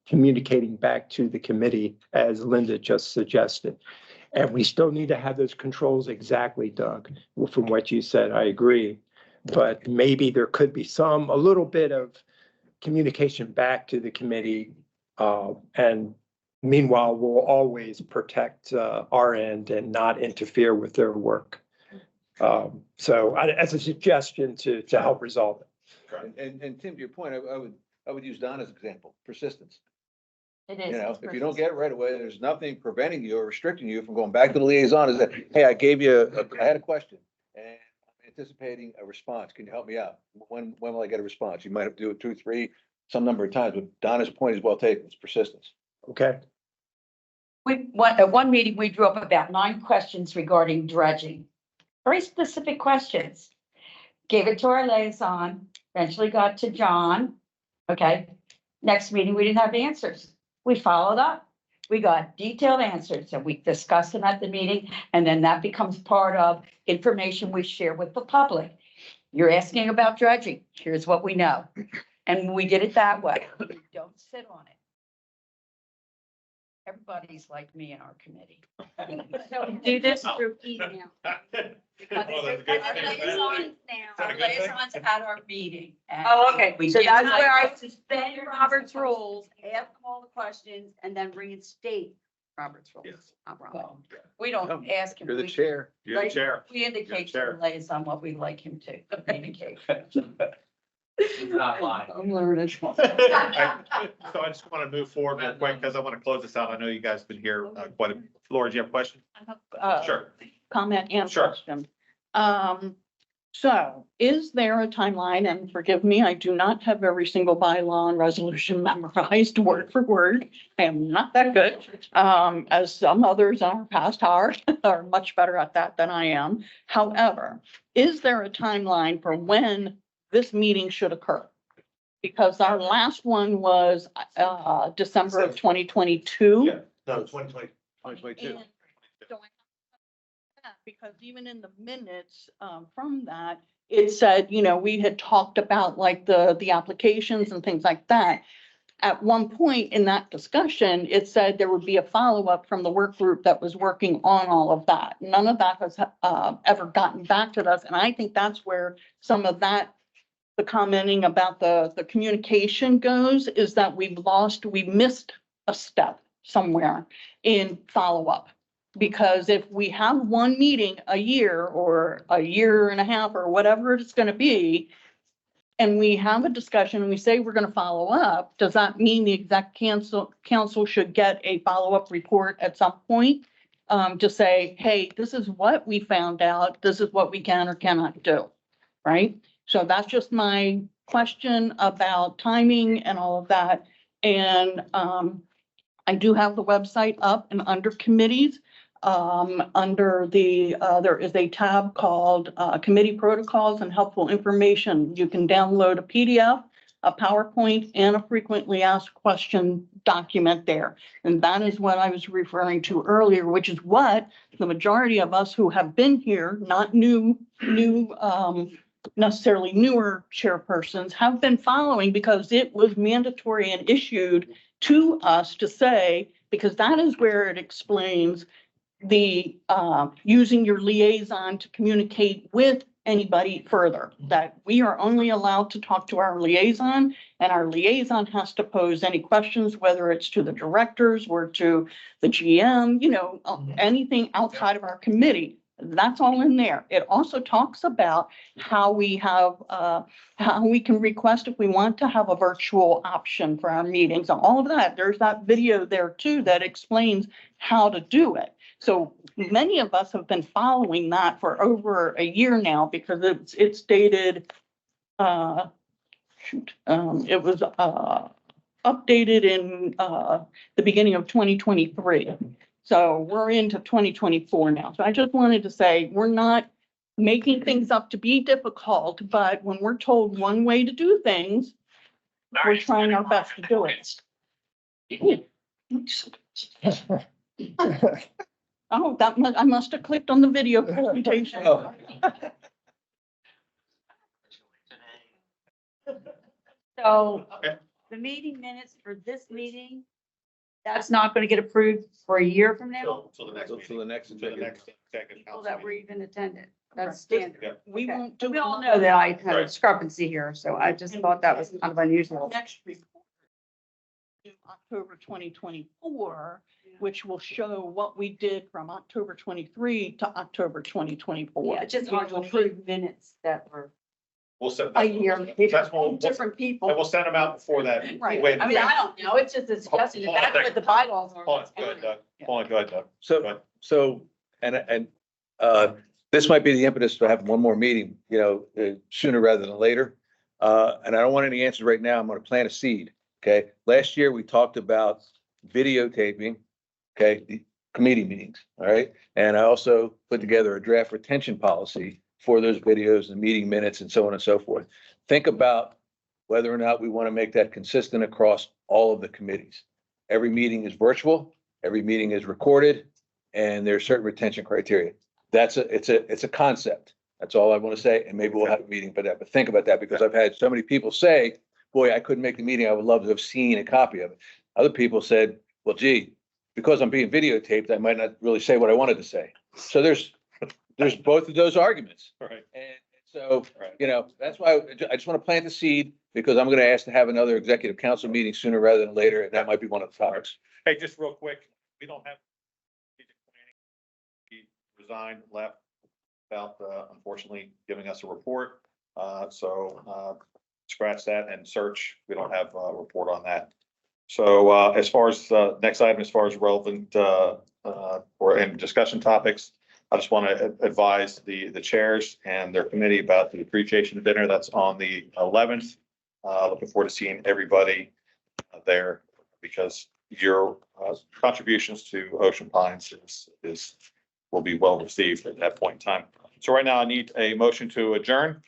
communicating back to the committee, as Linda just suggested. And we still need to have those controls exactly, Doug, from what you said. I agree. But maybe there could be a little bit of communication back to the committee. And meanwhile, we'll always protect our end and not interfere with their work. So as a suggestion to help resolve it. And Tim, to your point, I would use Donna's example, persistence. It is. If you don't get it right away, there's nothing preventing you or restricting you from going back to the liaison. Is that, hey, I had a question and I'm anticipating a response. Can you help me out? When will I get a response? You might have to do it 2, 3, some number of times, but Donna's point is well taken. It's persistence. Okay. At one meeting, we drew up about 9 questions regarding dredging. Very specific questions. Gave it to our liaison, eventually got to John. Okay. Next meeting, we didn't have answers. We followed up. We got detailed answers and we discussed them at the meeting. And then that becomes part of information we share with the public. You're asking about dredging. Here's what we know. And we did it that way. We don't sit on it. Everybody's like me in our committee. So do this through email. Because our liaisons at our meeting. And Okay, we so give that's them where I like- suspend Robert's rules, ask all the questions, and then reinstate Robert's rules. Yes. Not wrong. Well, we don't ask him. You're the We- chair. You're the chair. We indicate to the liaison what we'd like him to communicate. He's not lying. I'm learning. So I just want to move forward real quick because I want to close this out. I know you guys have been here quite a, Laura, do you have a question? Sure. Comment and Sure. question. So is there a timeline, and forgive me, I do not have every single bylaw and resolution memorized word for word. I am not that good, as some others in our past are much better at that than I am. However, is there a timeline for when this meeting should occur? Because our last one was December of 2022. Yeah. No, 2020. 2022. And so I that because even in the minutes from that, it said, we had talked about like the applications and things like that. At one point in that discussion, it said there would be a follow-up from the work group that was working on all of that. None of that has ever gotten back to us. And I think that's where some of that, the commenting about the communication goes, is that we missed a step somewhere in follow-up. Because if we have one meeting a year or a year and a half or whatever it's going to be, and we have a discussion and we say we're going to follow up, does that mean the exec council should get a follow-up report at some point? To say, hey, this is what we found out. This is what we can or cannot do, right? So that's just my question about timing and all of that. And I do have the website up and under committees. under the, there is a tab called Committee Protocols and Helpful Information. You can download a PDF, a PowerPoint, and a frequently asked question document there. And that is what I was referring to earlier, which is what the majority of us who have been here, not necessarily newer chairpersons, have been following, because it was mandatory and issued to us to say, because that is where it explains the using your liaison to communicate with anybody further, that we are only allowed to talk to our liaison, and our liaison has to pose any questions, whether it's to the directors or to the GM, anything outside of our committee. That's all in there. It also talks about how we have, how we can request if we want to have a virtual option for our meetings, and all of that. There's that video there too that explains how to do it. So many of us have been following that for over a year now, because it's dated, it was updated in the beginning of 2023. So we're into 2024 now. So I just wanted to say, we're not making things up to be difficult, but when we're told one way to do things, we're trying our best to do it. Oh, I must have clicked on the video presentation. Oh. So Okay. the meeting minutes for this meeting, that's not going to get approved for a year from now? Till the next Till meeting. the next Till the executive. next executive People council that were meeting. even attended. That's Right. standard. Yeah. We Okay. won't do. We all know that I had a Right. discrepancy here, so I just thought that was kind of unusual. Next report. To October 2024, which will show what we did from October 23 to October 2024. Yeah, it's just hard to approve minutes that were We'll set. a year, That's what different and people. we'll send them out before that. Right. Wait, I mean, I don't know, it's just a suggestion, Hold on a that's what the bylaws are. hold on, go ahead, Doug. Hold on, go ahead, Doug. Go ahead. So, and this might be the impetus to have one more meeting, sooner rather than later. And I don't want any answers right now. I'm going to plant a seed. Okay. Last year, we talked about videotaping, okay, the committee meetings. All right. And I also put together a draft retention policy for those videos and meeting minutes and so on and so forth. Think about whether or not we want to make that consistent across all of the committees. Every meeting is virtual, every meeting is recorded, and there's certain retention criteria. It's a concept. That's all I want to say. And maybe we'll have a meeting for that, but think about that, because I've had so many people say, boy, I couldn't make the meeting. I would love to have seen a copy of it. Other people said, well, gee, because I'm being videotaped, I might not really say what I wanted to say. So there's both of those arguments. Right. And so, Right. that's why I just want to plant the seed, because I'm going to ask to have another executive council meeting sooner rather than later. And that might be one of the topics. Hey, just real quick, we don't have. He resigned, left without, unfortunately, giving us a report. So scratch that and search. We don't have a report on that. So as far as next item, as far as relevant or in discussion topics, I just want to advise the chairs and their committee about the appreciation dinner that's on the 11th. Looking forward to seeing everybody there, because your contributions to Ocean Pines will be well received at that point in time. So right now I need a motion to adjourn.